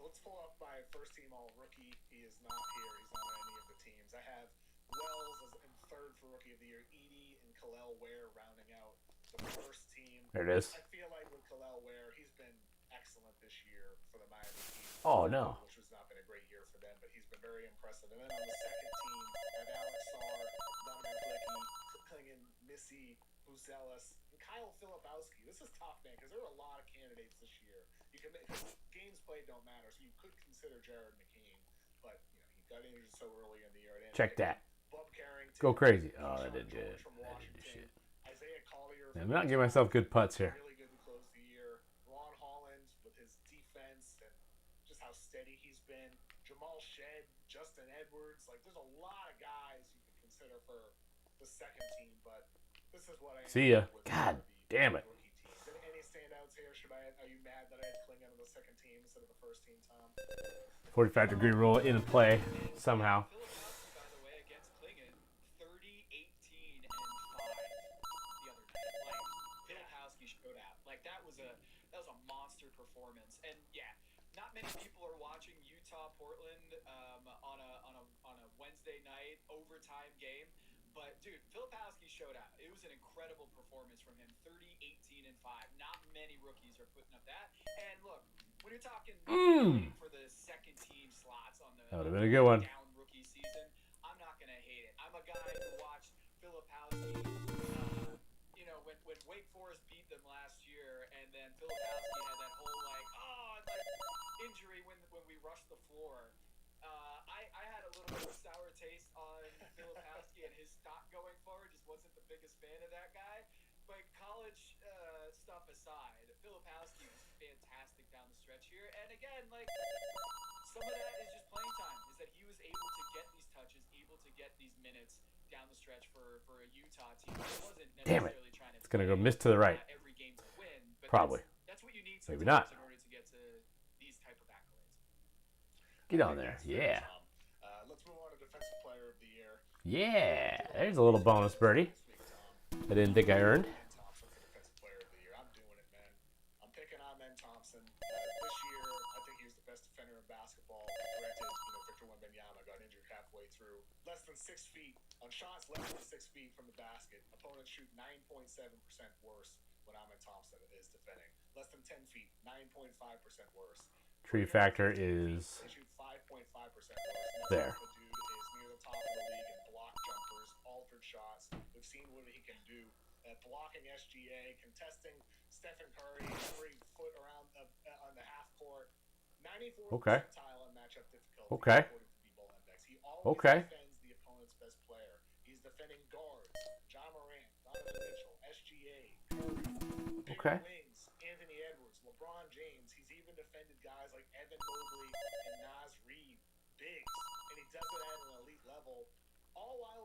Let's pull up my first team all rookie. He is not here. He's not on any of the teams. I have Wells as in 3rd for Rookie of the Year. Edie and Khalil Ware rounding out the first team. There it is. I feel like with Khalil Ware, he's been excellent this year for the Miami Heat. Oh, no. Which has not been a great year for them, but he's been very impressive. And then on the second team, I have Alex Sarr, Donovan Klingon, Missy, Buzelis, and Kyle Filipowski. This is tough, man, because there were a lot of candidates this year. You can make games played don't matter, so you could consider Jared McCain, but he got injured so early in the year. Check that. Bob Carrington. Go crazy. Oh, that did good. That did the shit. Isaiah Collier. I'm not giving myself good putts here. Really good to close the year. Ron Holland with his defense and just how steady he's been. Jamal Shed, Justin Edwards. Like, there's a lot of guys you could consider for the second team, but this is what I See ya. God damn it. Any standouts here? Are you mad that I had Klingon on the second team instead of the first team, Tom? 45-degree rule in play somehow. Filipowski, by the way, against Klingon, 30, 18, and 5 the other night. Like, Filipowski showed out. Like, that was a monster performance. And yeah, not many people are watching Utah Portland on a Wednesday night overtime game. But dude, Filipowski showed out. It was an incredible performance from him. 30, 18, and 5. Not many rookies are putting up that. And look, when you're talking for the second team slots on the That would have been a good one. down rookie season, I'm not gonna hate it. I'm a guy who watched Filipowski. When Wake Forest beat them last year, and then Filipowski had that whole injury when we rushed the floor. I had a little bit of a sour taste on Filipowski, and his stock going forward just wasn't the biggest fan of that guy. But college stuff aside, Filipowski was fantastic down the stretch here. And again, some of that is just playing time. Is that he was able to get these touches, able to get these minutes down the stretch for a Utah team. He wasn't necessarily trying to. It's gonna go miss to the right. Every game to win. But Probably. That's what you need. Maybe not. In order to get to these type of accolades. Get on there. Yeah. Let's move on to Defensive Player of the Year. Yeah. There's a little bonus birdie. I didn't think I earned. Thompson for Defensive Player of the Year. I'm doing it, man. I'm picking on Ben Thompson. This year, I think he was the best defender in basketball. Granted, Victor Wembanyama got injured halfway through. Less than 6 feet on shots less than 6 feet from the basket. Opponents shoot 9.7% worse when Ahmed Thompson is defending. Less than 10 feet, 9.5% worse. Tree factor is They shoot 5.5% worse. there. The dude is near the top of the league in block jumpers, altered shots. We've seen what he can do at blocking SGA, contesting Stephen Curry every foot around on the half court. 94th Okay. percentile in matchup difficulty. Okay. According to D-Ball Index. He always Okay. defends the opponent's best player. He's defending guards, John Morant, Donovan Mitchell, SGA, Curry, bigger Okay. wings, Anthony Edwards, LeBron James. He's even defended guys like Evan Mobley and Naz Reid, bigs, and he does it at an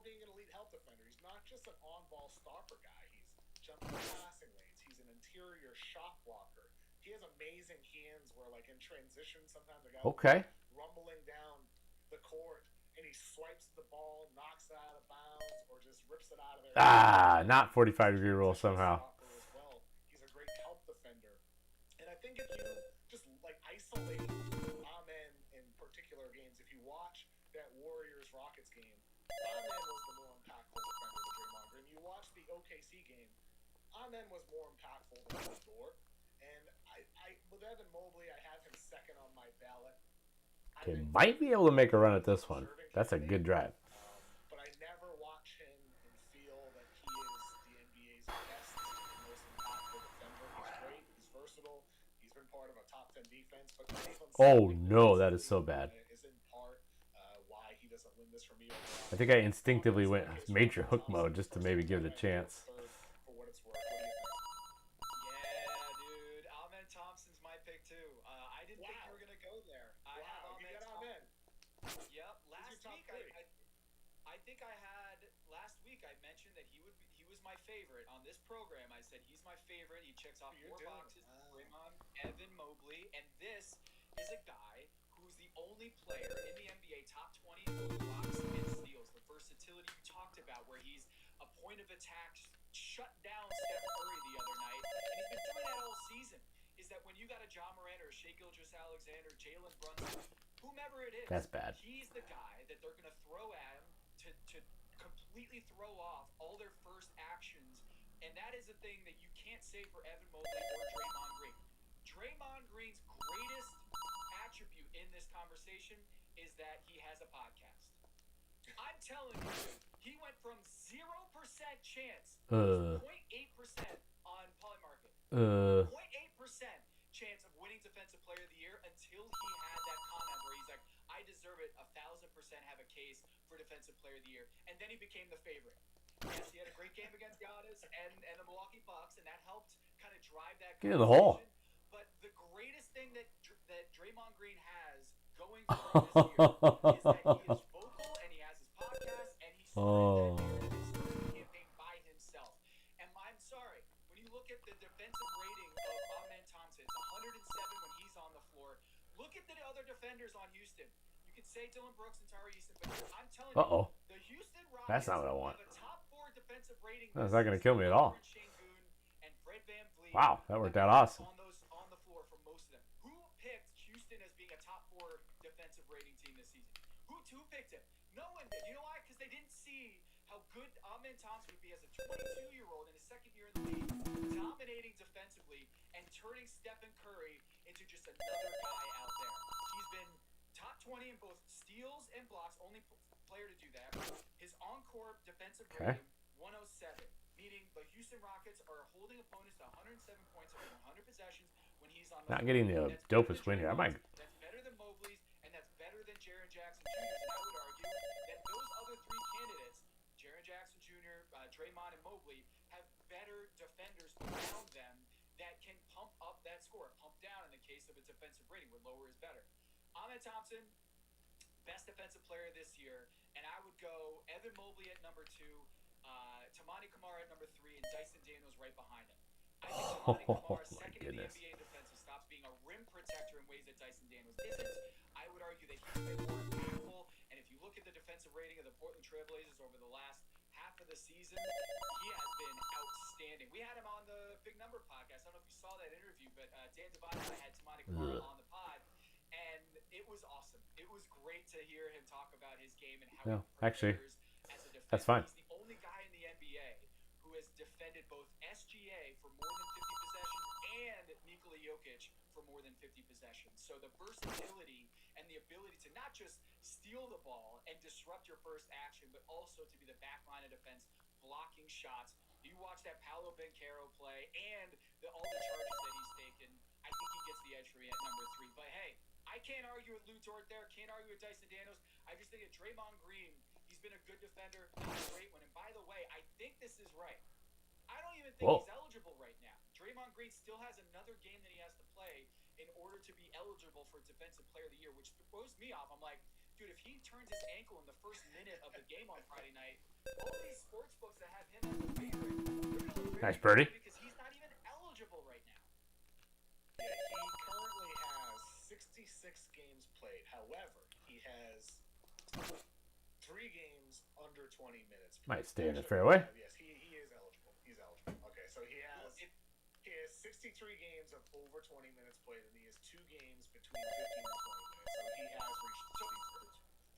being an elite help defender. He's not just an on-ball stopper guy. He's jumping passing lanes. He's an interior shot blocker. He has amazing hands where, like, in transition, sometimes a guy will be rumbling down the court, and he swipes the ball, knocks it out of bounds, or just rips it out of there. Not 45-degree rule somehow. As well. He's a great help defender. And I think if you just, like, isolate Amen in particular games, if you watch that Warriors-Rockets game, Amen was the more impactful defender to Draymond Green. You watch the OKC game, Amen was more impactful than Dort. And I with Evan Mobley, I have him second on my ballot. They might be able to make a run at this one. That's a good drive. But I never watch him and feel that he is the NBA's best and most impactful defender. He's great. He's versatile. He's been part of a top 10 defense. But oh no, that is so bad. Is in part why he doesn't win this for me. I think I instinctively went major hook mode just to maybe give it a chance. For what it's worth. What do you think? Yeah, dude. Amen Thompson's my pick too. I didn't think you were gonna go there. I have Amen Thompson. Yep. I think I had last week. I mentioned that he was my favorite on this program. I said he's my favorite. He checks off 4 boxes. Draymond, Evan Mobley, and this is a guy who's the only player in the NBA top 20 in both blocks and steals. The versatility you talked about, where he's a point of attack, shut down Steph Curry the other night, and he's been doing that all season. Is that when you got a John Morant or a Shai Gilgeous-Alexander, Jalen Brunson, whomever it is, that's bad. He's the guy that they're going to throw at him to completely throw off all their first actions, and that is a thing that you can't say for Evan Mobley or Draymond Green. Draymond Green's greatest attribute in this conversation is that he has a podcast. I'm telling you, he went from 0% chance to 0.8% on Polymarket. 0.8% chance of winning Defensive Player of the Year until he had that comment where he's like, I deserve it, 1,000% have a case for Defensive Player of the Year. And then he became the favorite. Yes, he had a great game against Giannis and the Milwaukee Bucks, and that helped kind of drive that Get in the hole. But the greatest thing that Draymond Green has going for him this year is that he is vocal and he has his podcast and he started that campaign by himself. And I'm sorry, when you look at the defensive rating of Amen Thompson, it's 107 when he's on the floor. Look at the other defenders on Houston. You could say Dylan Brooks and Tari Eason, but I'm telling you, the Houston Rockets that's not what I want. have a top 4 defensive rating. That's not going to kill me at all. And Fred VanVleet. Wow, that worked out awesome. On the floor for most of them. Who picked Houston as being a top 4 defensive rating team this season? Who picked him? No one did. You know why? Because they didn't see how good Amen Thompson would be as a 22-year-old in his second year in the league, dominating defensively and turning Stephen Curry into just another guy out there. He's been top 20 in both steals and blocks, only player to do that. His on-court defensive rating, 107, meaning the Houston Rockets are holding opponents to 107 points over 100 possessions when he's on the not getting the dopest win here. I might. That's better than Mobley's, and that's better than Jaren Jackson Jr.'s. And I would argue that those other 3 candidates, Jaren Jackson Jr., Draymond, and Mobley, have better defenders around them that can pump up that score, pump down in the case of a defensive rating, where lower is better. Amen Thompson, best defensive player this year, and I would go Evan Mobley at number 2, Tamani Kamara at number 3, and Dyson Daniels right behind him. I think Tamani Kamara, second in the NBA defensive, stops being a rim protector in ways that Dyson Daniels isn't. I would argue that he's been more impactful, and if you look at the defensive rating of the Portland Trailblazers over the last half of the season, he has been outstanding. We had him on the Big Number podcast. I don't know if you saw that interview, but Dan Devine and I had Tamani Kamara on the pod, and it was awesome. It was great to hear him talk about his game and how he prepares as a defender. That's fine. He's the only guy in the NBA who has defended both SGA for more than 50 possessions and Nikola Jokic for more than 50 possessions. So the versatility and the ability to not just steal the ball and disrupt your first action, but also to be the back line of defense, blocking shots. You watch that Paolo Banchero play and all the charges that he's taken. I think he gets the edge for me at number 3. But hey, I can't argue with Lou Dort there. Can't argue with Dyson Daniels. I just think that Draymond Green, he's been a good defender, not a great one. And by the way, I think this is right. I don't even think he's eligible right now. Draymond Green still has another game that he has to play in order to be eligible for Defensive Player of the Year, which throws me off. I'm like, dude, if he turns his ankle in the first minute of the game on Friday night, all these sports books that have him as a favorite, they're gonna look very Nice birdie. good because he's not even eligible right now. Yeah, he currently has 66 games played. However, he has 3 games under 20 minutes. Might stay in the Actually, fairway. Yes, he is eligible. He's eligible. Okay, so he has 63 games of over 20 minutes played, and he has 2 games between 15 and 20 minutes. So he has reached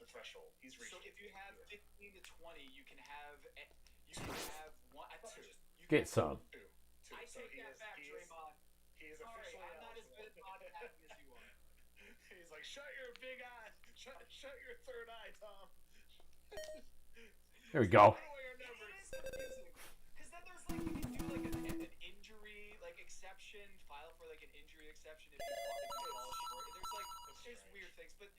the threshold. He's reached. So if you have 15 to 20, you can have one. I thought it was just you Get can some. Two. I So take that back, Draymond. He is Sorry, officially I'm not as eligible. good at podcasting as you are. He's like, shut your big eye, shut your third eye, Tom. There we go. Put away your It numbers. is confusing because then there's like you can do like an injury like exception, file for like an injury exception if you fall short. There's weird things, but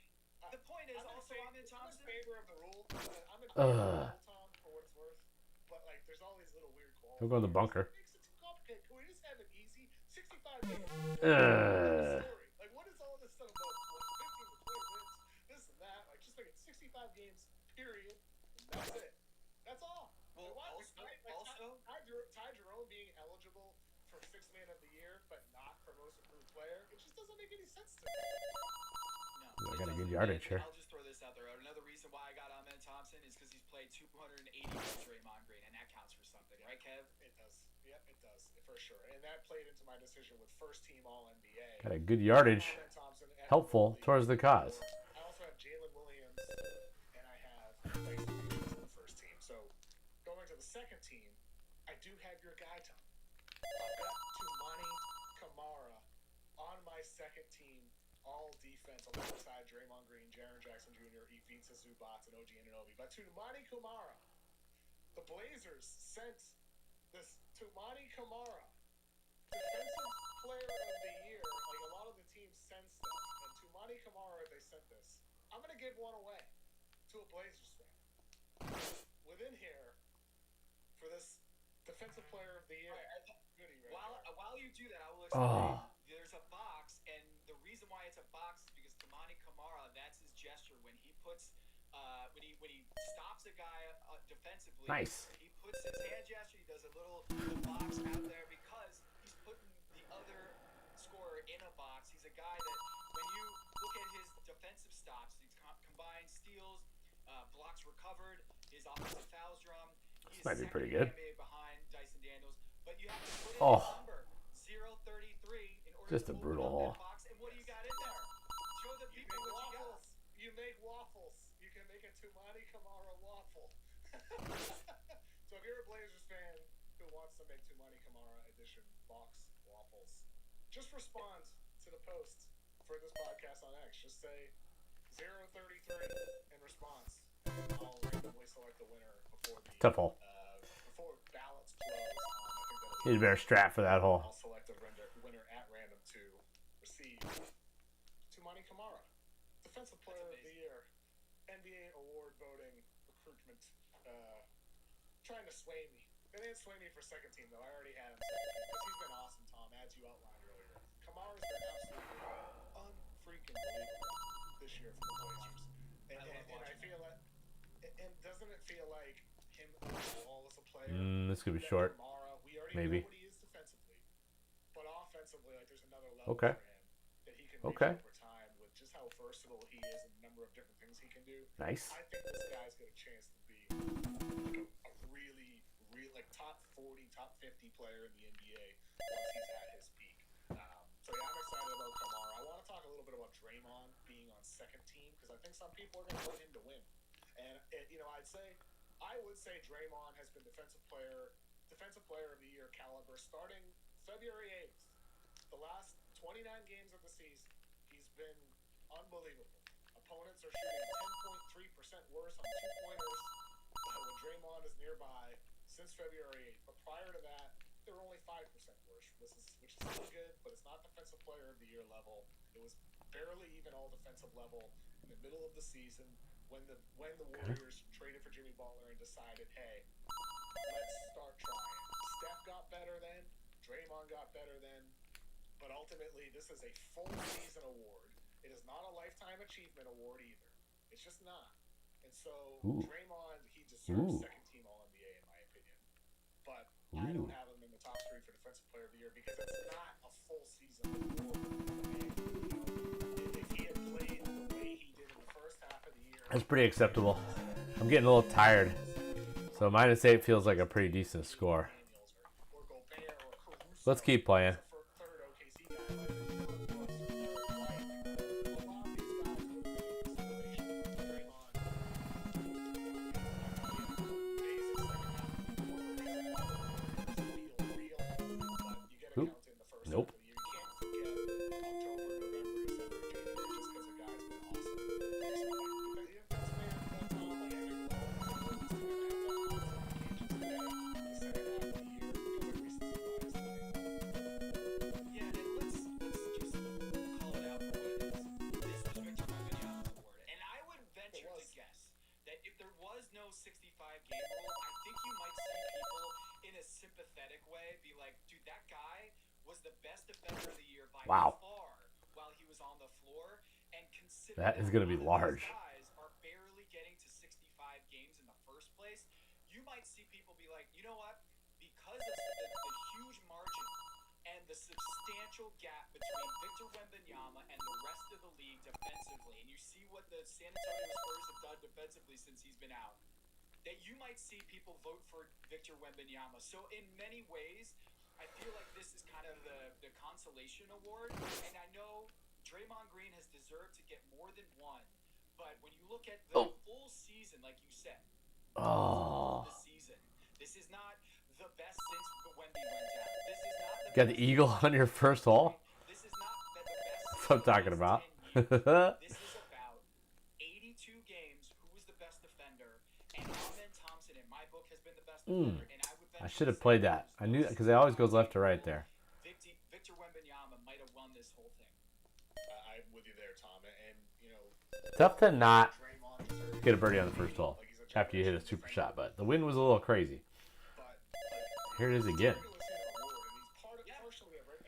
the point is also I'm in Thompson. I'm in favor of the rule. I'm in favor of the rule, Tom, for what it's worth. But like, there's all these little weird qualities. He'll go in the bunker. It makes it too complicated. Can we just have it easy? 65 games. Like, what is all this stuff about? Like 15 to 20 minutes, this and that. Like, just make it 65 games. Period. And that's it. That's all. Well, Ty Jerome being eligible for 6th Man of the Year, but not for Most Improved Player, it just doesn't make any sense to me. No, I got a good yardage here. I'll just throw this out there. Another reason why I got Ahmed Thompson is because he's played 280 with Draymond Green, and that counts for something, right, Kev? It does. Yep, it does, for sure. And that played into my decision with first team All-NBA. Got a good yardage. Ahmed Thompson, Helpful towards the cause. I also have Jalen Williams, and I have Tyson Davis on the first team. So going to the second team, I do have your guy, Tom. I've got Tumani Kamara on my second team, all defense alongside Draymond Green, Jaren Jackson Jr., Ivica Zubac, and OG Anunoby. But Tumani Kamara, the Blazers sent this Tumani Kamara, Defensive Player of the Year. Like, a lot of the teams send stuff, and Tumani Kamara, they sent this. I'm going to give one away to a Blazers fan. Within here, for this Defensive Player of the Year, goodie right there. While you do that, I will explain. There's a box, and the reason why it's a box is because Tumani Kamara, that's his gesture when he puts, when he stops a guy defensively. Nice. He puts his hand gesture. He does a little box out there because he's putting the other scorer in a box. He's a guy that when you look at his defensive stops, he's combined steals, blocks recovered, his offensive fouls drawn. He's Might be pretty good. behind Dyson Daniels, but you have to put in Oh. a number 033 in order Just to a open brutal up hole. that box. And what do you got in there? Show the You people make what you got. waffles. You make waffles. You can make a Tumani Kamara waffle. So if you're a Blazers fan who wants to make Tumani Kamara edition box waffles, just respond to the post for this podcast on X. Just say 033 in response. I'll randomly select the winner before the Tough hole. before ballots close. I think that'll Need a better strat for that hole. I'll select a winner at random to receive Tumani Kamara, Defensive Player of the Year, NBA award voting recruitment. Trying to sway me. They didn't sway me for second team though. I already had him second team because he's been awesome, Tom, as you outlined earlier. Kamara's been absolutely unfreaking believable this year for the Blazers, and I feel like, and doesn't it feel like him overall as a player? This could be short. Kamara, we already Maybe. know what he is defensively, but offensively, like there's another level Okay. for him that he can reach Okay. over time with just how versatile he is and the number of different things he can do. Nice. I think this guy's got a chance to be like a really like top 40, top 50 player in the NBA once he's at his peak. So yeah, I'm excited about Kamara. I want to talk a little bit about Draymond being on second team because I think some people are going to want him to win. And I would say Draymond has been defensive player of the year caliber starting February 8th. The last 29 games of the season, he's been unbelievable. Opponents are shooting 10.3% worse on 2-pointers when Draymond is nearby since February 8th. But prior to that, they were only 5% worse, which is still good, but it's not defensive player of the year level. It was barely even all defensive level in the middle of the season when the Warriors traded for Jimmy Butler and decided, hey, let's start trying. Steph got better then, Draymond got better then, but ultimately this is a full season award. It is not a lifetime achievement award either. It's just not. And so Draymond, he deserves second team I don't have him in the top 3 for defensive player of the year because it's not a full season award. And, if he had played the way he did in the first half of the year, That's pretty acceptable. I'm getting a little tired. So -8 feels like a pretty decent score. or Gobert or Caruso, Let's keep playing. for third OKC guy, like Dylan Brooks or third, like a lot of these guys would be in consideration for Draymond. Oop. Nope. Yeah, and let's just call it out for what it is. This was Victor Wembanyama's award, and I would venture to guess that if there was no 65-game rule, I think you might see people in a sympathetic way be like, dude, that guy was the best defender of the year by Wow. far while he was on the floor, and consider That is going to be large. guys are barely getting to 65 games in the first place. You might see people be like, you know what? Because of the huge margin and the substantial gap between Victor Wembanyama and the rest of the league defensively, and you see what the San Antonio Spurs have done defensively since he's been out, that you might see people vote for Victor Wembanyama. So in many ways, I feel like this is kind of the consolation award, and I know Draymond Green has deserved to get more than one, but when you look at the full season, like you said, the season, this is not the best since Wemby went out. This is not the Got best the eagle on your first hole? This is not the best. That's what I'm talking about. This is about 82 games. Who was the best defender? And Ahmed Thompson, in my book, has been the best defender. And I would I should have played that. I knew that because it always goes left to right there. Victor Wembanyama might have won this whole thing. I'm with you there, Tom. And Tough to not Draymond deserves get a birdie on the first hole after you hit a super shot, but the wind was a little crazy. but Here it is again.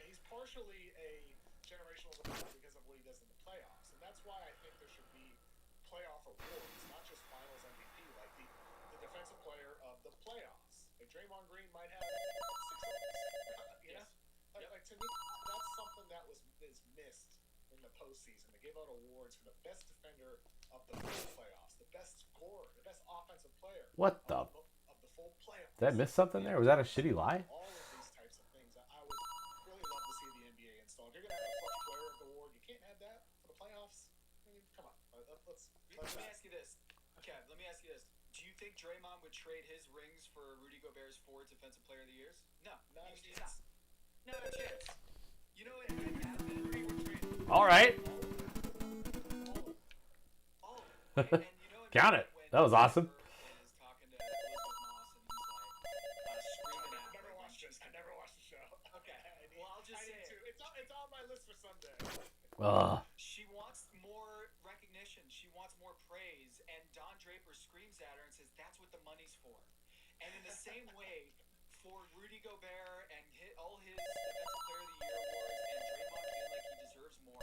he's partially a generational defender because of what he does in the playoffs, and that's why I think there should be playoff awards, not just Finals MVP, like the defensive player of the playoffs. Like Draymond Green might have 6 of those. You know, like to me, that's something that is missed in the postseason. They give out awards for the best defender of the full playoffs, the best scorer, the best offensive player. What the? Of the full playoffs. Did I miss something there? Was that a shitty lie? All of these types of things, I would really love to see the NBA install. If you're gonna have a clutch player of the award, you can't have that for the playoffs. I mean, come on, let's Let me ask you this. Okay, let me ask you this. Do you think Draymond would trade his rings for Rudy Gobert's 4 Defensive Player of the Years? No. Not a He's chance. not. Not a chance. You know what would happen? Rudy would trade All right. all of them. And you know what Count it. when That was awesome. is talking to Elizabeth Moss and he's like screaming at her. Never watched this. I never watched the show. Okay. Well, I'll just say to. It's on my list for Sunday. she wants more recognition. She wants more praise. And Don Draper screams at her and says, "That's what the money's for." And in the same way, for Rudy Gobert and all his Defensive Player of the Year awards and Draymond feeling like he deserves more,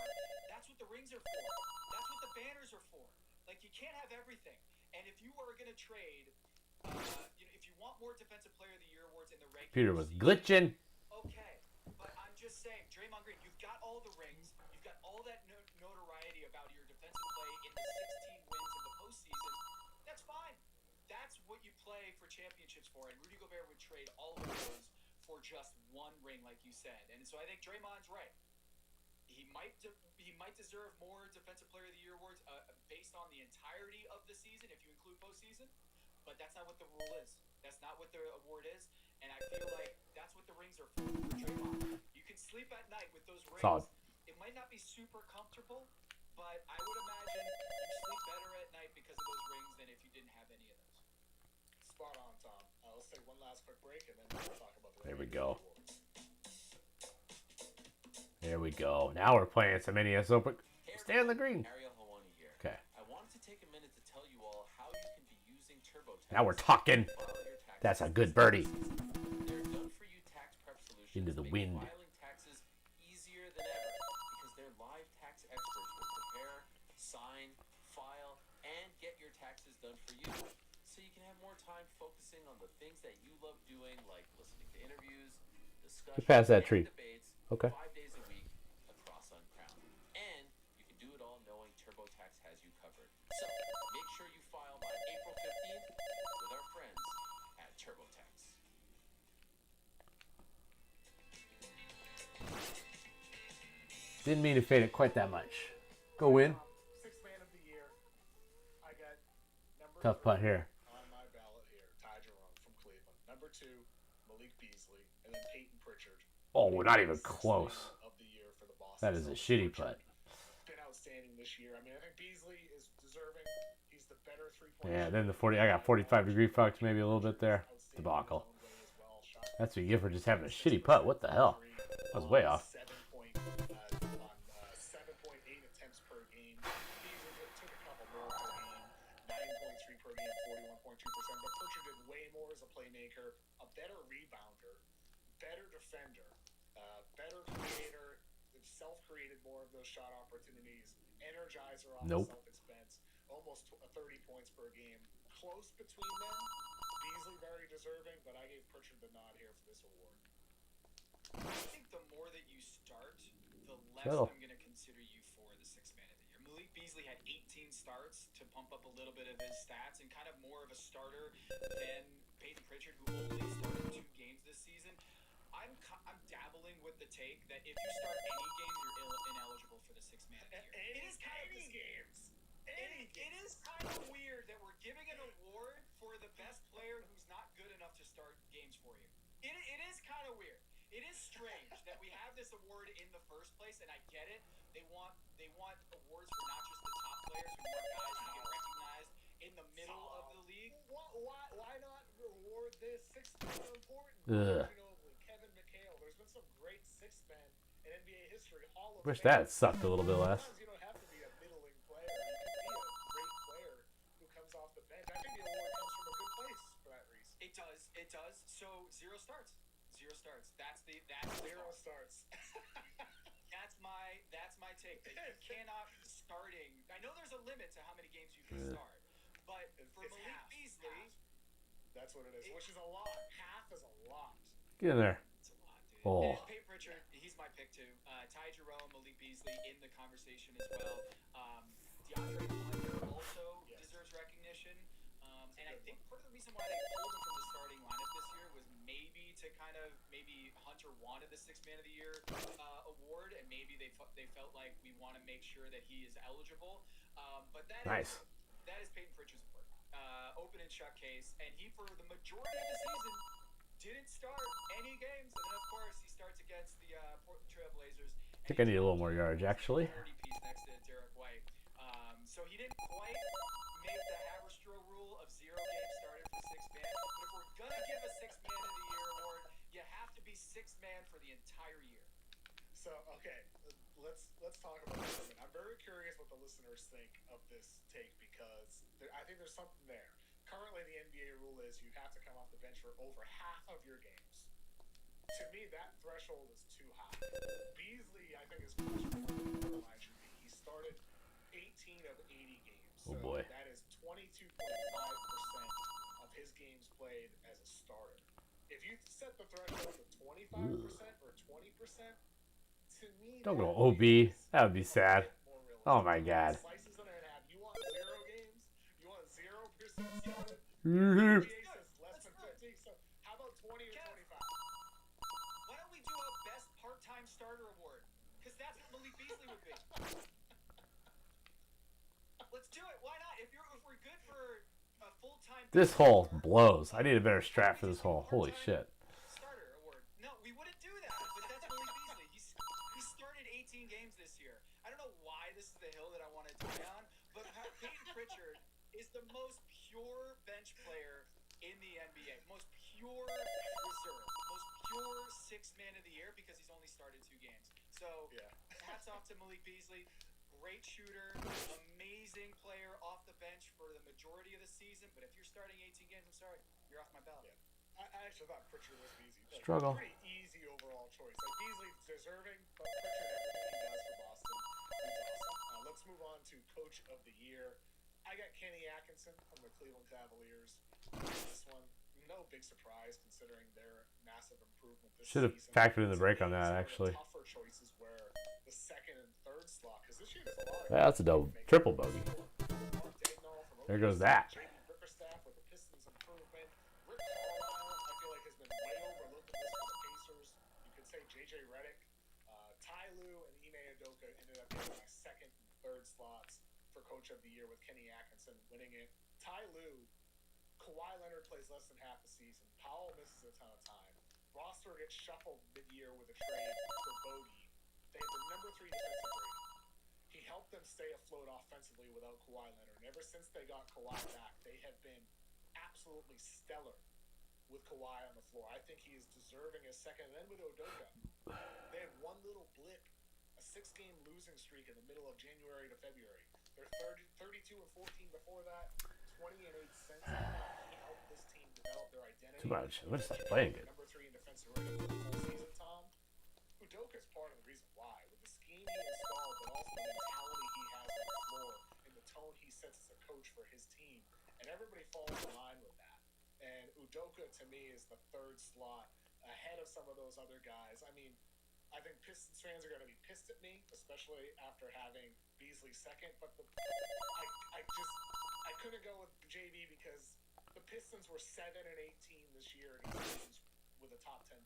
that's what the rings are for. That's what the banners are for. Like, you can't have everything. And if you are going to trade, if you want more Defensive Player of the Year awards in the regular Peter was season, glitching. okay, but I'm just saying, Draymond Green, you've got all the rings, you've got all that notoriety about your defensive play in the 16 wins of the postseason. That's fine. That's what you play for championships for, and Rudy Gobert would trade all of those for just one ring, like you said. And so I think Draymond's right. He might deserve more Defensive Player of the Year awards based on the entirety of the season, if you include postseason. But that's not what the rule is. That's not what the award is. And I feel like that's what the rings are for Draymond. You can sleep at night with those rings. Solid. It might not be super comfortable, but I would imagine you sleep better at night because of those rings than if you didn't have any of those. Spot on, Tom. Let's take one last quick break, and then we'll talk about the There we remaining go. awards. There we go. Now we're playing some NES Open. Stay on the green. Ariel Hawani here. Okay. I wanted to take a minute to tell you all how you can be using TurboTax. Now we're talking. to file your taxes That's a this good birdie. season. Their done-for-you tax prep solutions Into the make wind. filing taxes easier than ever because their live tax experts will prepare, sign, file, and get your taxes done for you, so you can have more time focusing on the things that you love doing, like listening to interviews, discussions, Get past that and tree. debates Okay. 5 days a week across Uncrown. And you can do it all knowing TurboTax has you covered. So make sure you file by April 15th with our friends at TurboTax. Didn't mean to fade it quite that much. Go win. Sixth man of the year. I got number Tough putt here. on my ballot here. Ty Jerome from Cleveland. Number 2, Malik Beasley, and then Peyton Pritchard. Oh, we're not even Sixth close. man of the year for the Boston That is a Celtics. shitty Pritchard putt. been outstanding this year. I mean, I think Beasley is deserving. He's the better three-point Yeah, shooter. then the 40. I got 45-degree fucked, maybe a little bit there. Debacle. That's what you get for just having a shitty putt. What the hell? I was way off. 7.8 attempts per game. Beasley took a couple more per game. 9.3 per game, 41.2%. But Pritchard did way more as a playmaker, a better rebounder, better defender, better creator, self-created more of those shot opportunities, energizer off Nope. the Celtics bench, almost 30 points per game. Close between them. Beasley very deserving, but I gave Pritchard the nod here for this award. I think the more that you start, the less Settle. I'm going to consider you for the sixth man of the year. Malik Beasley had 18 starts to pump up a little bit of his stats and kind of more of a starter than Peyton Pritchard, who only started 2 games this season. I'm dabbling with the take that if you start any games, you're ineligible for the sixth man of the year. It is kind of games. It is kind of weird that we're giving an award for the best player who's not good enough to start games for you. It is kind of weird. It is strange that we have this award in the first place, and I get it. They want awards for not just the top players, who want guys to get recognized in the middle of the league. Why not reward this sixth man important? Ugh. Kevin McHale. There's been some great sixth men in NBA history. Hall of Wish Fame. that sucked a little bit less. Sometimes you don't have to be a middling player. You can be a great player who comes off the bench. I think the award comes from a good place for that reason. It does. So 0 starts. 0 starts. That's Zero starts. That's my take. That you cannot starting. I know there's a limit to how many games you can start, but for It's Malik half. Beasley, That's what it is, which is a lot. Half is a lot. Get in there. it's a lot, dude. Oh. And Peyton Pritchard, he's my pick too. Ty Jerome, Malik Beasley in the conversation as well. DeAndre Hunter also deserves recognition. And I think part of the reason why they pulled him from the starting lineup this year was maybe to kind of Hunter wanted the sixth man of the year award, and maybe they felt like we want to make sure that he is eligible. But Nice. that is Peyton Pritchard's award. Open and shut case, and he for the majority of the season didn't start any games, and then of course he starts against the Portland Trail Blazers. I think I need a little more yardage, actually. 40 piece next to Derek White. So he didn't quite make the Haberstroh rule of 0 games started for sixth man. But if we're gonna give a sixth man of the year award, you have to be sixth man for the entire year. So, okay, let's talk about this a minute. I'm very curious what the listeners think of this take because I think there's something there. Currently, the NBA rule is you have to come off the bench for over half of your games. To me, that threshold is too high. Beasley, I think, is much more than the line should be. He started 18 of 80 games. So Oh, boy. that is 22.5% of his games played as a starter. If you set the threshold at 25% or 20%, to me, Don't that go OB. is That would be sad. a bit more realistic. Oh my God. Slices it in half. You want 0 games? You want 0% started? Mhm. NBA says less than 50. So how about 20 or 25? Why don't we do a best part-time starter award? Because that's what Malik Beasley would be. Let's do it. Why not? If we're good for a full-time. This hole blows. I need a better strap for this hole. Holy shit. Starter award. No, we wouldn't do that. But that's Malik Beasley. He started 18 games this year. I don't know why this is the hill that I want to die on, but Peyton Pritchard is the most pure bench player in the NBA. Most pure reserve. Most pure sixth man of the year because he's only started 2 games. So hats off to Malik Beasley. Great shooter, amazing player off the bench for the majority of the season. But if you're starting 18 games, I'm sorry, you're off my ballot. I actually thought Pritchard was easy. Like, Struggle. Pretty easy overall choice. Like Beasley's deserving, but Pritchard, everything he does for Boston, he's awesome. Let's move on to Coach of the Year. I got Kenny Atkinson from the Cleveland Cavaliers. This one, no big surprise considering their massive improvement this Should have season. factored in the To break me, on that, some of the actually. tougher choices were the second and third slot, because this year there's a lot of Yeah, that's a double, triple bogey. Mark Daigneault from There goes OKC, that. JB Bickerstaff with the Pistons improvement. Rick Carlisle, I feel like, has been way overlooked in this for the Pacers. You could say JJ Redick, Ty Lue, and Ime Udoka ended up being my second and third slots for Coach of the Year, with Kenny Atkinson winning it. Ty Lue, Kawhi Leonard plays less than half the season. Powell misses a ton of time. Roster gets shuffled mid-year with a trade for Bogey. They have the number 3 defensive rating. He helped them stay afloat offensively without Kawhi Leonard. And ever since they got Kawhi back, they have been absolutely stellar with Kawhi on the floor. I think he is deserving a second. And then with Udoka, they had one little blip, a 6-game losing streak in the middle of January to February. They're 32 and 14 before that, 20 and 8 since. He helped this team develop their identity. Too much. I'm just not playing good. Number 3 in defensive rating for the full season, Tom. Udoka is part of the reason why. With the scheme he installed, but also the mentality he has on the floor and the tone he sets as a coach for his team. And everybody falls in line with that. And Udoka, to me, is the third slot ahead of some of those other guys. I mean, I think Pistons fans are going to be pissed at me, especially after having Beasley second. But I couldn't go with JB because the Pistons were 7 and 18 this year against teams with a top 10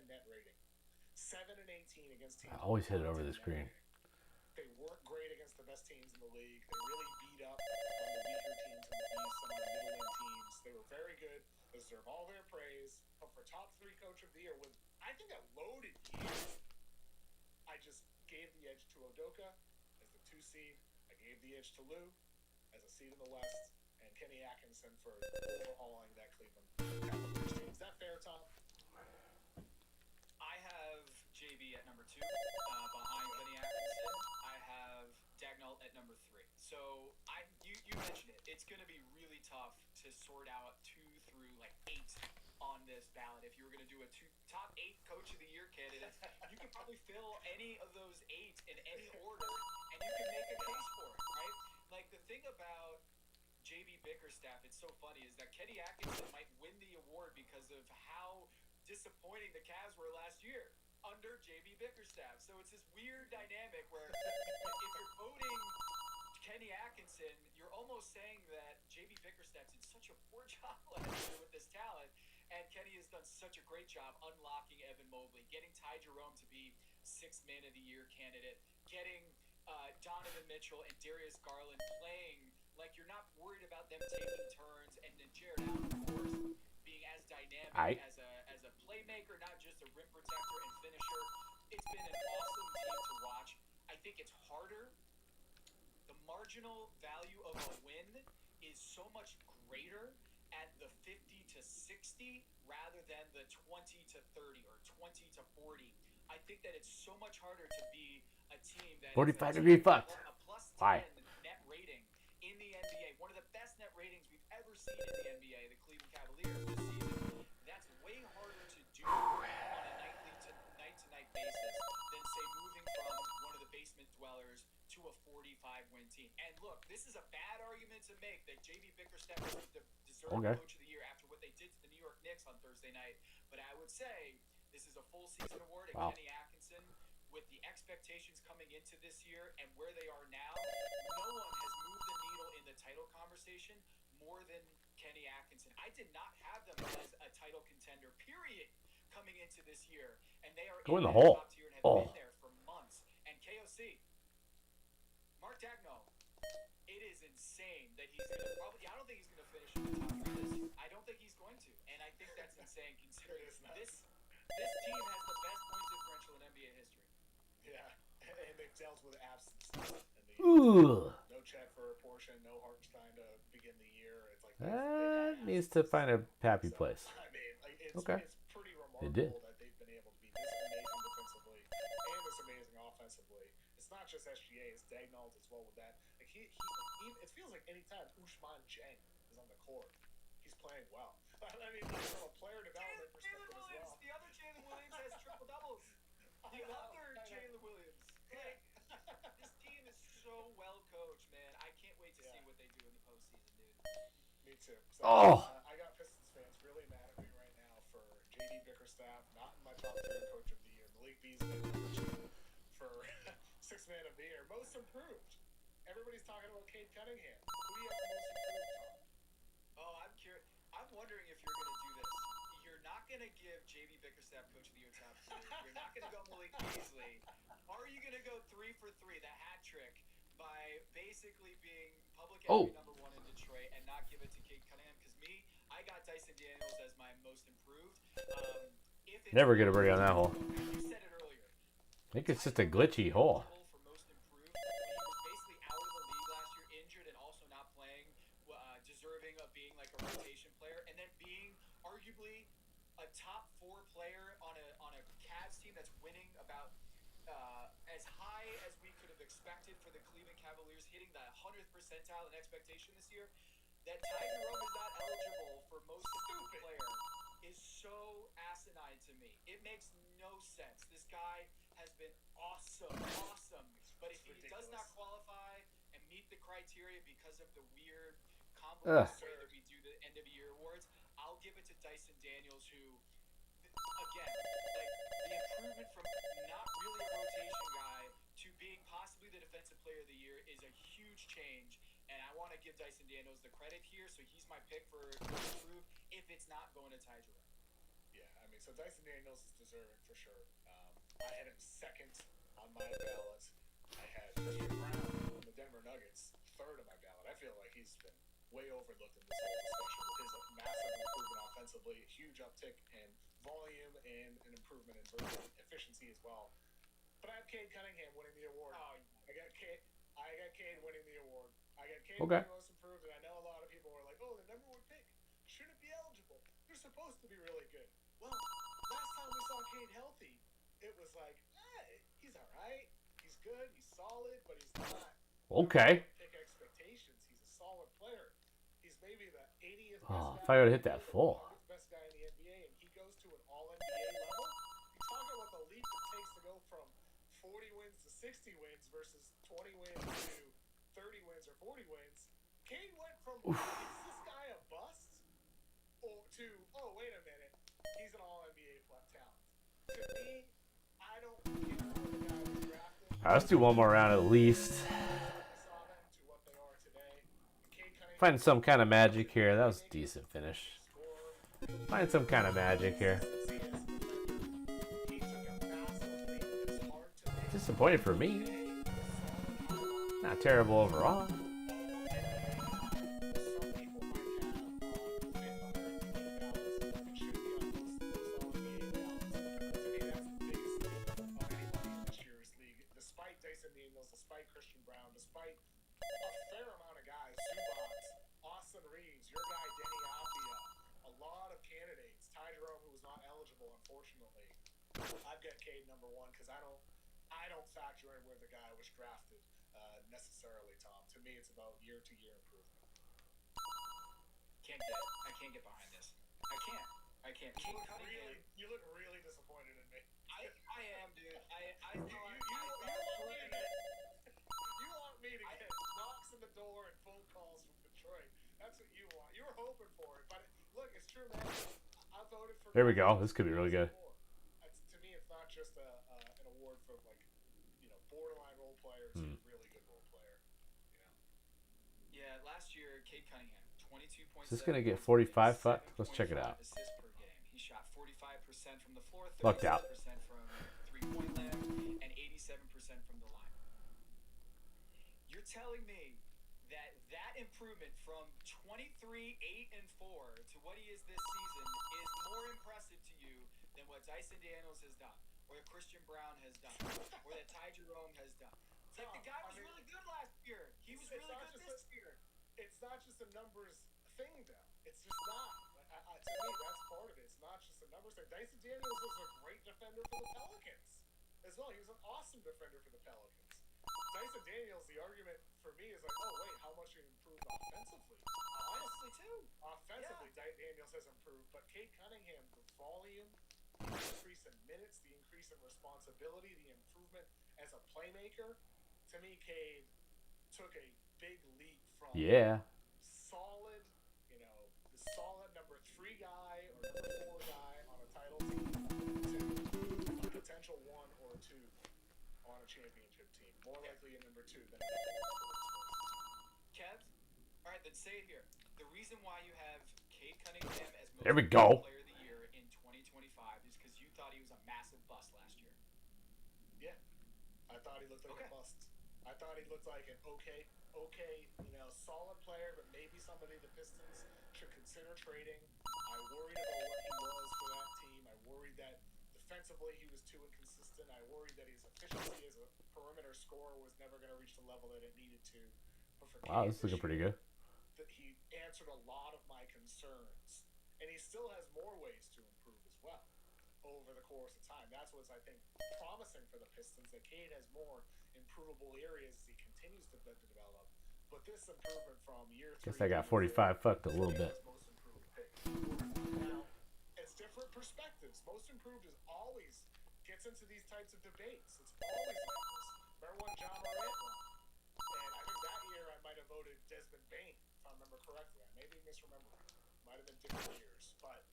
net rating. 7 and 18 against teams. I always hit it over the screen. They weren't great against the best teams in the league. They really beat up on the weaker teams in the East, some of the middling teams. They were very good. They deserve all their praise. But for top 3 Coach of the Year, with I think a loaded year, I just gave the edge to Udoka as the 2 seed. I gave the edge to Lue as a seed in the West, and Kenny Atkinson for overhauling that Cleveland Cavaliers team. Is that fair, Tom? I have JB at number 2, behind Kenny Atkinson. I have Daigneault at number 3. So you mentioned it. It's going to be really tough to sort out 2 through 8 on this ballot. If you were going to do a top 8 Coach of the Year candidates, you could probably fill any of those 8 in any order, and you can make a case for it, right? Like, the thing about JB Bickerstaff, it's so funny, is that Kenny Atkinson might win the award because of how disappointing the Cavs were last year under JB Bickerstaff. So it's this weird dynamic where if you're voting Kenny Atkinson, you're almost saying that JB Bickerstaff did such a poor job last year with this talent, and Kenny has done such a great job unlocking Evan Mobley, getting Ty Jerome to be 6th Man of the Year candidate, getting Donovan Mitchell and Darius Garland playing like you're not worried about them taking turns, and then Jared Allen, of course, being as dynamic as a playmaker, not just a rim protector and finisher. It's been an awesome team to watch. I think it's harder. The marginal value of a win is so much greater at the 50 to 60 rather than the 20 to 30 or 20 to 40. I think that it's so much harder to be a team that 45-degree fucked. A plus 10 Why? net rating in the NBA. One of the best net ratings we've ever seen in the NBA, the Cleveland Cavaliers this season. That's way harder to do on a night-to-night basis than, say, moving from one of the basement dwellers to a 45-win team. And look, this is a bad argument to make that JB Bickerstaff is the deserving Coach of the Year after what they did to the New York Knicks on Thursday night. But I would say this is a full season award, and Kenny Atkinson, with the expectations coming into this year and where they are now, no one has moved the needle in the title conversation more than Kenny Atkinson. I did not have them as a title contender, period, coming into this year. And they are Go in the the hole. top tier and have been there for months. And KOC, Mark Daigneault, it is insane that he's going to probably, I don't think he's going to finish in the top 3 this year. I don't think he's going to. And I think that's insane considering this team has the best point differential in NBA history. Yeah, and they've dealt with absence in the Ooh. no Chet for a portion, no Hartenstein to begin the year. It's like That needs to find a happy place. I mean, it's pretty did. remarkable that they've been able to be this amazing defensively and this amazing offensively. It's not just SGA; it's Daigneault as well with that. Like he it feels like anytime Ousmane Dieng is on the court, he's playing well. I mean, from a player development perspective as well. The other Jalen Williams has triple doubles. The other Jalen Williams. Like, this team is so well coached, man. I can't wait to see what they do in the postseason, dude. Me too. too. So, Oh. I got Pistons fans really mad at me right now for JD Bickerstaff not in my top 3 coach of the year. Malik Beasley number 2 for 6th man of the year. Most improved. Everybody's talking about Cade Cunningham. Who do you have the most improved, Tom? Oh, I'm curious. I'm wondering if you're going to do this. You're not going to give JB Bickerstaff Coach of the Year top 2. You're not going to go Malik Beasley. Are you going to go 3 for 3, the hat trick, by basically being public enemy number 1 in Detroit and not give it to Cade Cunningham? Because me, I got Dyson Daniels as my most improved. Never get a break on that hole. You said it earlier. I think it's just a glitchy hole. For most improved, when he was basically out of the league last year, injured and also not playing, deserving of being like a rotation player, and then being arguably a top 4 player on a Cavs team that's winning about as high as we could have expected for the Cleveland Cavaliers, hitting the 100th percentile in expectation this year. That Ty Jerome is not eligible for most improved player is so asinine to me. It makes no sense. This guy has been awesome. But if he does not qualify and meet the criteria because of the weird convoluted way that we do the end of the year awards, I'll give it to Dyson Daniels, who, again, like the improvement from not really a rotation guy to being possibly the defensive player of the year is a huge change. And I want to give Dyson Daniels the credit here, so he's my pick for improve if it's not going to Ty Jerome. Yeah, I mean, so Dyson Daniels is deserving for sure. I had him 2nd on my ballot. I had Christian Brown from the Denver Nuggets 3rd on my ballot. I feel like he's been way overlooked in this whole discussion with his massive improvement offensively, a huge uptick in volume, and an improvement in efficiency as well. But I have Cade Cunningham winning the award. Oh, I got Cade winning the award. I got Cade Okay. winning most improved, and I know a lot of people were like, "Oh, the number 1 pick shouldn't be eligible. They're supposed to be really good." Well, last time we saw Cade healthy, it was like, hey, he's all right. He's good. He's solid, but he's not. Okay. Pick expectations. He's a solid player. He's maybe the 80th. Oh, if I would have hit that full. Best guy in the NBA, and he goes to an All-NBA level. You talk about the leap it takes to go from 40 wins to 60 wins versus 20 wins to 30 wins or 40 wins. Cade went from, is this guy a bust? Or to, oh, wait a minute, he's an All-NBA talent. To me, I don't care where the guy was drafted. All right, let's do one more round at least. We saw them to what they are today. Cade Cunningham, Find some kind of magic here. That was a decent finish. Find some kind of magic here. he took a massive leap. It's hard to make. Disappointed for me. Not terrible overall. Despite Dyson Daniels, despite Christian Brown, despite a fair amount of guys, Zubats, Austin Reeves, your guy Denny Avdia, a lot of candidates. Ty Jerome, who was not eligible, unfortunately. I've got Cade number 1 because I don't factor in where the guy was drafted necessarily, Tom. To me, it's about year-to-year improvement. I can't get behind this. I can't. You look really disappointed in me. I am, dude. I You want me to get knocks in the door and phone calls from Detroit. That's what you want. You were hoping for it, but look, it's true, man. I voted for. There we go. This could be really good. To me, it's not just an award for borderline role player to really good role player. Yeah, last year, Cade Cunningham, 22.7. Is this gonna get 45 fuck? Let's check it out. Assists per game. He shot 45% from the floor, Lucked out. 36% from three-point land, and 87% from the line. You're telling me that improvement from 23, 8, and 4 to what he is this season is more impressive to you than what Dyson Daniels has done, or that Christian Brown has done, or that Ty Jerome has done? It's like the guy was really good last year. He was really good this year. It's not just a numbers thing, though. It's just not. To me, that's part of it. It's not just a numbers thing. Dyson Daniels was a great defender for the Pelicans as well. He was an awesome defender for the Pelicans. Dyson Daniels, the argument for me is like, oh, wait, how much he improved offensively? Honestly, too. Offensively, yeah. Daniels has improved. But Cade Cunningham, the volume, the increase in minutes, the increase in responsibility, the improvement as a playmaker, to me, Cade took a big leap from solid, championship team. More likely a number 2 than a number 1 Kev, all right, then say it here. The reason why you have Cade Cunningham as most There we improved go. player of the year in 2025 is because you thought he was a massive bust last year. Yeah, I thought he looked like a bust. I thought he looked like an okay, solid player, but maybe somebody the Pistons should consider trading. I worried about what he was for that team. I worried that defensively he was too inconsistent. I worried that his efficiency as a perimeter scorer was never going to reach the level that it needed to. But for Wow, Cade this is looking year, pretty good. that he answered a lot of my concerns, and he still has more ways to improve as well over the course of time. That's what's, I think, promising for the Pistons, that Cade has more improvable areas as he continues to develop. But this improvement from year 3, Guess I got 45 fucked a little bit. most improved pick. Now, it's different perspectives. Most improved is always gets into these types of debates. It's always like this. Remember when John Morant won? And I think that year I might have voted Desmond Bain, if I remember correctly. I may be misremembering. Might have been different years. But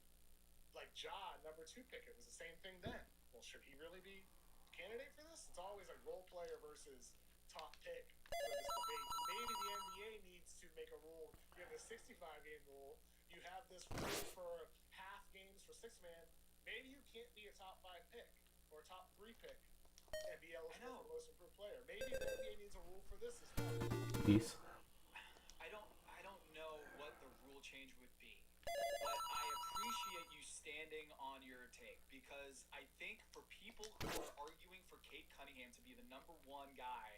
like John, number 2 pick, it was the same thing then. Well, should he really be a candidate for this? It's always like role player versus top pick for this debate. Maybe the NBA needs to make a rule. You have the 65-game rule. You have this rule for half games for 6-man. Maybe you can't be a top 5 pick or a top 3 pick and be eligible for most improved player. Maybe the NBA needs a rule for this as well. Peace. I don't know what the rule change would be, but I appreciate you standing on your take, because I think for people who are arguing for Cade Cunningham to be the number 1 guy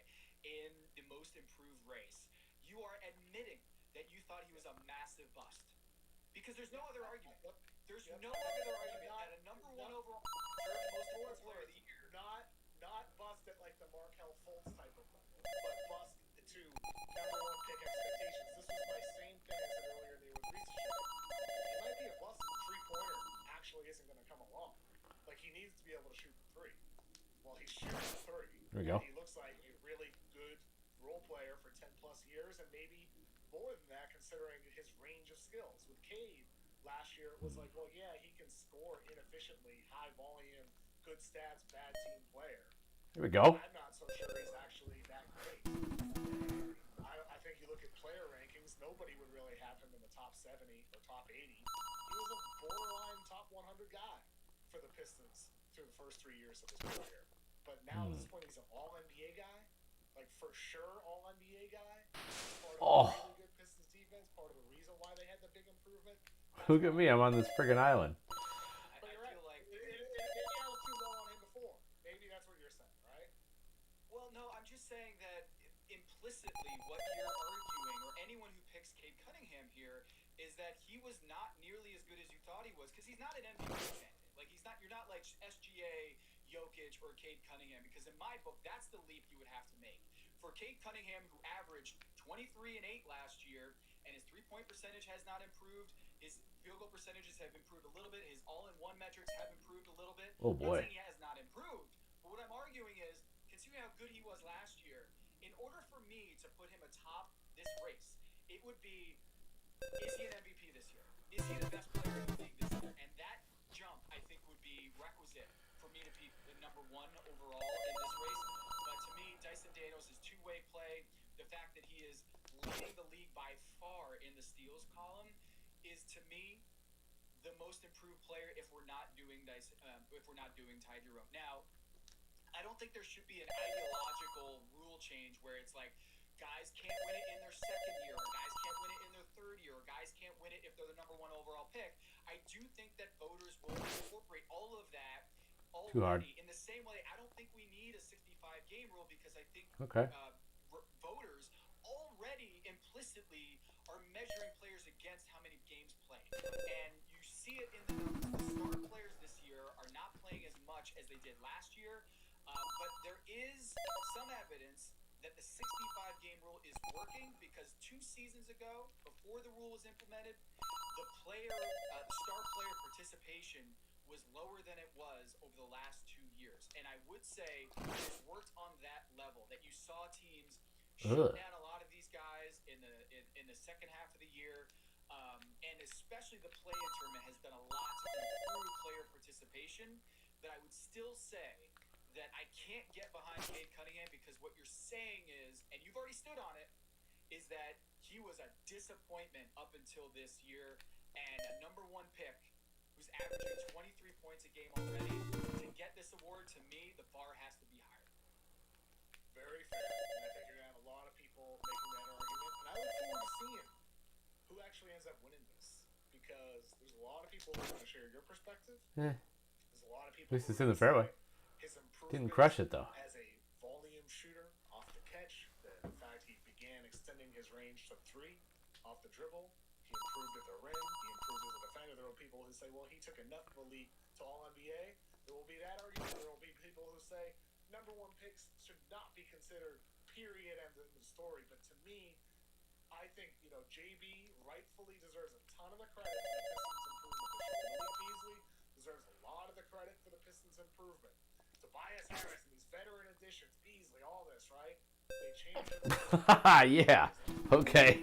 in the most improved race, you are admitting that you thought he was a massive bust. Because there's no other argument. There's no other argument that a number 1 overall most improved player of the year. Not bust at like the Markelle Fultz type of level, but bust to number 1 pick expectations. This was my same thing I said earlier in the Reese show. He might be a bust if the 3-pointer actually isn't going to come along. Like, he needs to be able to shoot the 3. Well, he's shooting the 3. There we go. He looks like a really good role player for 10+ years, and maybe more than that considering his range of skills. With Cade last year, it was like, well, yeah, he can score inefficiently, high volume, good stats, bad team player. Here we go. I'm not so sure he's actually that great. I think you look at player rankings, nobody would really have him in the top 70 or top 80. He was a borderline top 100 guy for the Pistons through the first 3 years of his career. But now at this point, he's an all-NBA guy. Like, for sure, all-NBA guy. Part of the really good Pistons defense, part of the reason why they had the big improvement. Look at me, I'm on this friggin' island. But you're right. Maybe I was too low on him before. Maybe that's what you're saying, right? Well, no, I'm just saying that implicitly what you're arguing, or anyone who picks Cade Cunningham here, is that he was not nearly as good as you thought he was, because he's not an MVP candidate. Like, you're not like SGA, Jokic, or Cade Cunningham, because in my book, that's the leap you would have to make. For Cade Cunningham, who averaged 23 and 8 last year, and his 3-point percentage has not improved, his field goal percentages have improved a little bit, his all-in-one metrics have improved a little bit. Oh boy. I'm saying he has not improved, but what I'm arguing is, considering how good he was last year, in order for me to put him atop this race, it would be, is he an MVP this year? Is he the best player in the league this year? And that jump, I think, would be requisite for me to be the number 1 overall in this race. But to me, Dyson Daniels' two-way play, the fact that he is leading the league by far in the steals column, is to me the most improved player if we're not doing Ty Jerome. Now, I don't think there should be an ideological rule change where it's like guys can't win it in their second year, or guys can't win it in their third year, or guys can't win it if they're the number 1 overall pick. I do think that voters will incorporate all of that already. Too hard. In the same way, I don't think we need a 65-game rule, because I think voters already implicitly are measuring players against how many games played. And you see it in the numbers. The star players this year are not playing as much as they did last year. But there is some evidence that the 65-game rule is working, because 2 seasons ago, before the rule was implemented, the star player participation was lower than it was over the last 2 years. And I would say it's worked on that level, that you saw teams shut down a lot of these guys in the second half of the year. And especially the play-in tournament has done a lot to improve player participation. But I would still say that I can't get behind Cade Cunningham because what you're saying is, and you've already stood on it, is that he was a disappointment up until this year and a #1 pick who's averaging 23 points a game already. To get this award, to me, the bar has to be higher. Very fair. And I think you're going to have a lot of people making that argument. And I look forward to seeing who actually ends up winning this. Because there's a lot of people who are going to share your perspective. Eh. There's a lot of people At least who it's in are the gonna fairway. say his Didn't improvements crush it though. as a volume shooter off the catch. That in fact he began extending his range to 3 off the dribble. He improved at the rim. He improved as a defender. There will be people who say, well, he took enough of a leap to All-NBA. There will be that argument. There will be people who say #1 picks should not be considered, period, end of the story. But to me, I think, JB rightfully deserves a ton of the credit for the Pistons' improvement this year. Malik Beasley deserves a lot of the credit for the Pistons' improvement. Tobias Harris and these veteran additions, Beasley, all this, right? They changed it. Yeah. Okay.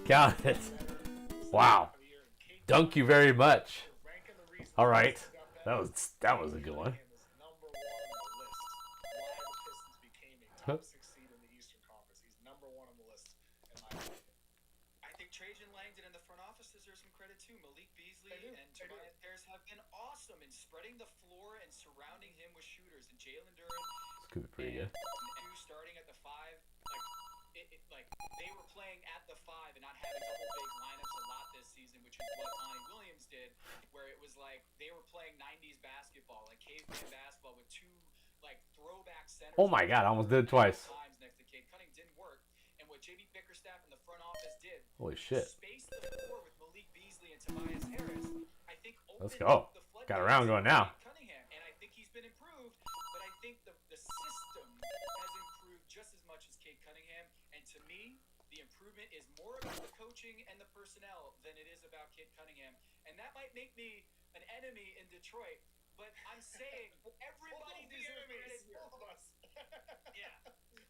Got it. Wow. Dunk you very much. All right. That was a good one. Top 6 seed in the Eastern Conference. He's #1 on the list, in my opinion. I think Trajan Langdon in the front office deserves some credit too. Malik Beasley and Tobias Harris have been awesome in spreading the floor and surrounding him with shooters. And Jalen Duren This could be pretty good. and starting at the 5, like they were playing at the 5 and not having double big lineups a lot this season, which is what Monty Williams did, where it was like they were playing 90s basketball, like caveman basketball with 2 like throwback centers. Oh my God, I almost did it twice. Times next to Cade Cunningham didn't work, and what JB Bickerstaff in the front office did, Holy shit. space the floor with Malik Beasley and Tobias Harris. I think Let's opened go. up the floodgates Got a round going now. for Cunningham, and I think he's been improved, but I think the system has improved just as much as Cade Cunningham, and to me, the improvement is more about the coaching and the personnel than it is about Cade Cunningham, and that might make me an enemy in Detroit. But I'm saying everybody deserves credit here. Both of us. Yeah.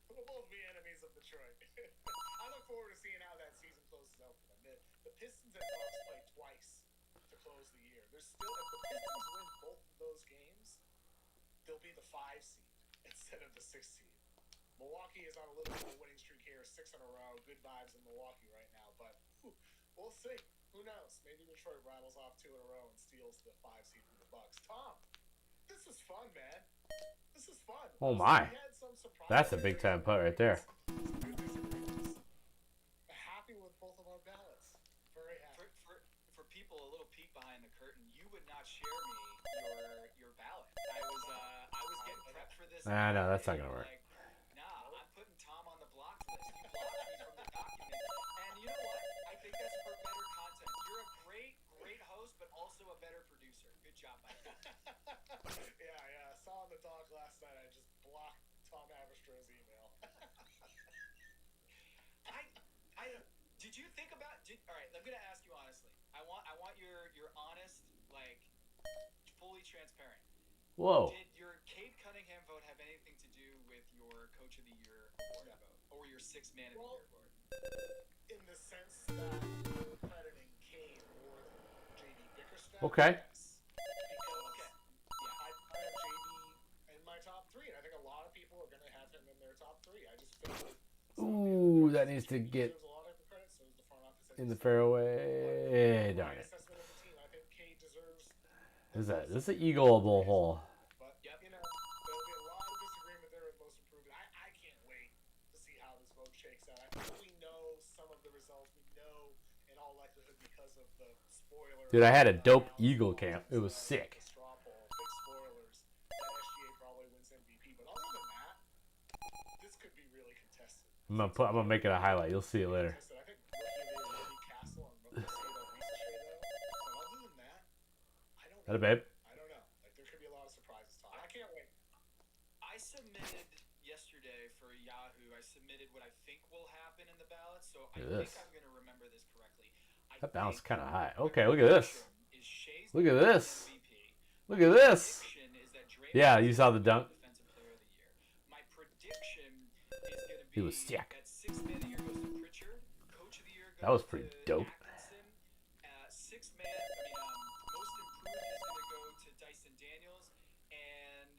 We'll both be enemies of Detroit. I look forward to seeing how that season closes out for them. The Pistons and Bucks play twice to close the year. There's still, if the Pistons win both of those games, they'll be the 5 seed instead of the 6 seed. Milwaukee is on a little bit of a winning streak here, 6 in a row. Good vibes in Milwaukee right now, but we'll see. Who knows? Maybe Detroit rattles off 2 in a row and steals the 5 seed from the Bucks. Tom, this is fun, man. This is fun. Oh my. We had some surprises. That's a big time putt right there. Some good disagreements. Happy with both of our ballots. Very happy. For people, a little peek behind the curtain, you would not share me your ballot. I was getting prepped for this. Nah, no, that's not gonna work. Like, nah, I'm putting Tom on the block list. You blocked me from the document, and you know what? I think that's for better content. You're a great host, but also a better producer. Good job, Mike. Yeah. I saw on the dog last night. I just blocked Tom Haverstro's email. Did you think about? All right, I'm gonna ask you honestly. I want your honest, like, fully transparent. Whoa. Did your Cade Cunningham vote have anything to do with your Coach of the Year award vote, or your 6th Man of the Year award? In the sense that I'm crediting Cade more than JB Bickerstaff. Okay. Yes. Because I have JB in my top 3, and I think a lot of people are going to have him in their top 3. I just feel like Ooh, that needs to get deserves a lot of the credit, so does the front office. in the fairway. Darn My it. assessment of the team, I think Cade deserves. This is an eagleable hole. But there'll be a lot of disagreement there with most improved. I can't wait to see how this vote shakes out. I think we know some of the results. We know in all likelihood because of the spoilers. Dude, I had a dope eagle camp. It was sick. The straw poll, big spoilers. That SGA probably wins MVP. But other than that, this could be really contested. I'm gonna make it a highlight. You'll see it later. I think rookie of the year will be Castle and rookie of the year will be Shea, though. But other than that, I don't know. That a babe? I don't know. Like, there could be a lot of surprises, Tom. I can't wait. I submitted yesterday for Yahoo. I submitted what I think will happen in the ballot, so I Look at think this. I'm going to remember this correctly. That bounce kind of high. Okay, look at this. Is Shea's Look at this. MVP. Look at this. Prediction is that Draymond Yeah, you saw the dunk. Defensive Player of the Year. My prediction is going to be He was sick. that 6th Man of the Year goes to Pritchard. Coach of the Year goes That was pretty to dope. Atkinson. 6th Man, most improved is going to go to Dyson Daniels. And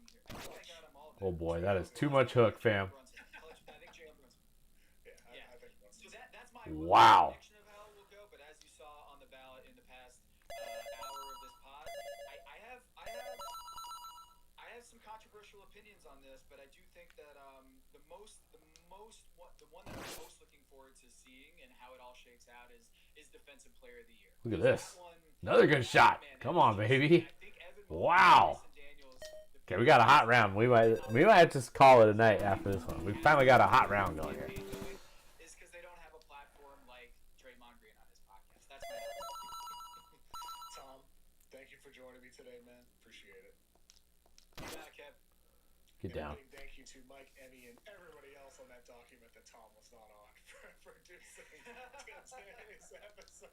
missing here? I think I got them all. Oh boy, that is too much hook, fam. I think Jalen Brunson. Yeah, I think So that's my Wow. prediction of how it will go. But as you saw on the ballot in the past hour of this pod, I have some controversial opinions on this, but I do think that the one that I'm most looking forward to seeing and how it all shakes out is Defensive Player of the Year. Look at this. That one, Another good shot. man, Come that on, was just- baby. I think Evan Mobley, Wow. Mason Daniels, the Okay, we got a hot round. We might just call it a night after this one. We finally got a hot round going here. is because they don't have a platform like Draymond Green on his podcast. That's my house. Tom, thank you for joining me today, man. Appreciate it. You got it, Kev. Get down. And a big thank you to Mike, Emmy, and everybody else on that document that Tom was not on for producing today's episode.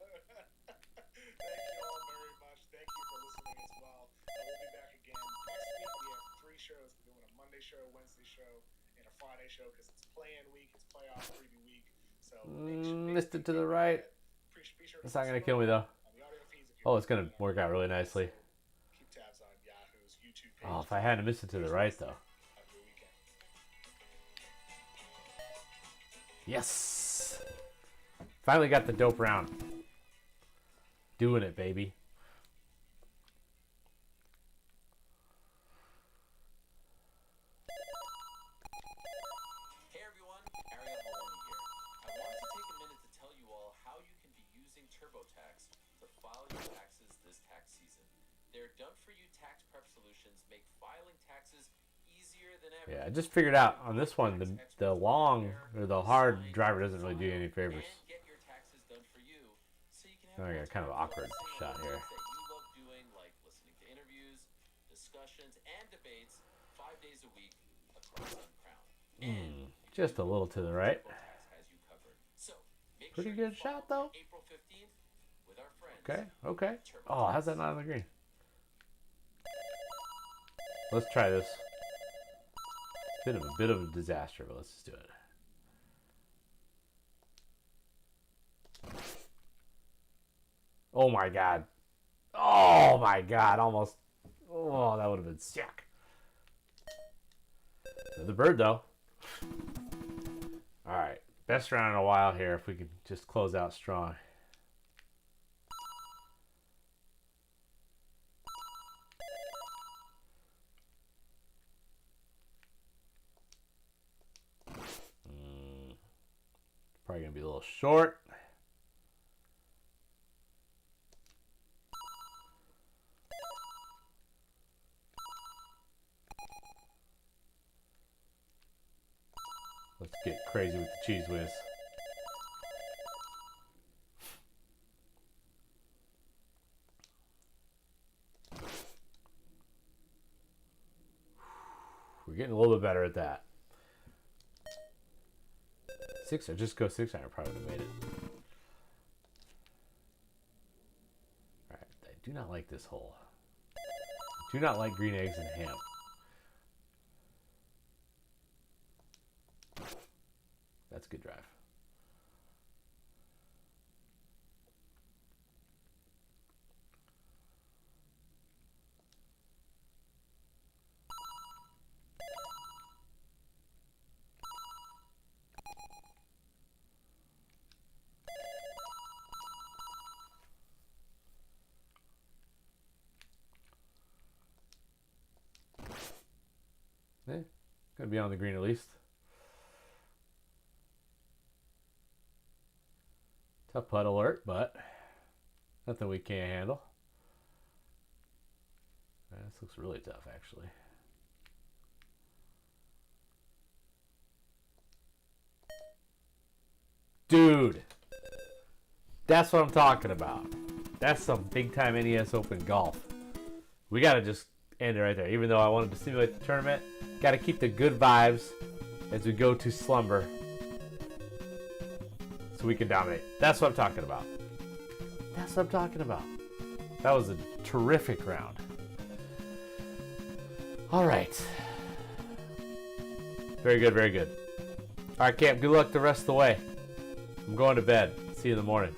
Thank you all very much. Thank you for listening as well. We'll be back again next week. We have 3 shows. We're doing a Monday show, Wednesday show, and a Friday show because it's play-in week. It's playoff preview week. So Missed it to the right. It's not gonna kill me though. Oh, it's gonna work out really nicely. Keep tabs on Yahoo's YouTube page. Oh, if I hadn't missed it to the right though. Have a good weekend. Yes. Finally got the dope round. Doing it, baby. Hey everyone, Ariel Maloney here. I wanted to take a minute to tell you all how you can be using TurboTax to file your taxes this tax season. Their done-for-you tax prep solutions make filing taxes easier than ever. Yeah, I just figured out on this one the long or the hard driver doesn't really do you any favors. And get your taxes done for you, so you can Oh, I got kind of an awkward shot here. that you love doing, like listening to interviews, discussions, and debates 5 days a week across Uncrown. And Just a little to the right. TurboTax has you covered. So make Pretty sure you good shot, follow though. April 15th with our friends. Okay, okay. Oh, how's that not on the green? Let's try this. Bit of a disaster, but let's just do it. Oh my god. Oh my god, almost. Oh, that would have been sick. The bird though. Alright. Best round in a while here if we can just close out strong. Probably gonna be a little short. Let's get crazy with the cheese whiz. We're getting a little bit better at that. 6 or just go 6 iron, probably would have made it. Alright, I do not like this hole. I do not like green eggs and ham. That's a good drive. Gonna be on the green at least. Tough putt alert, but nothing we can't handle. This looks really tough, actually. Dude, that's what I'm talking about. That's some big time NES Open golf. We gotta just end it right there. Even though I wanted to simulate the tournament, gotta keep the good vibes as we go to slumber so we can dominate. That's what I'm talking about. That's what I'm talking about. That was a terrific round. All right. Very good, very good. All right, Camp, good luck the rest of the way. I'm going to bed. See you in the morning.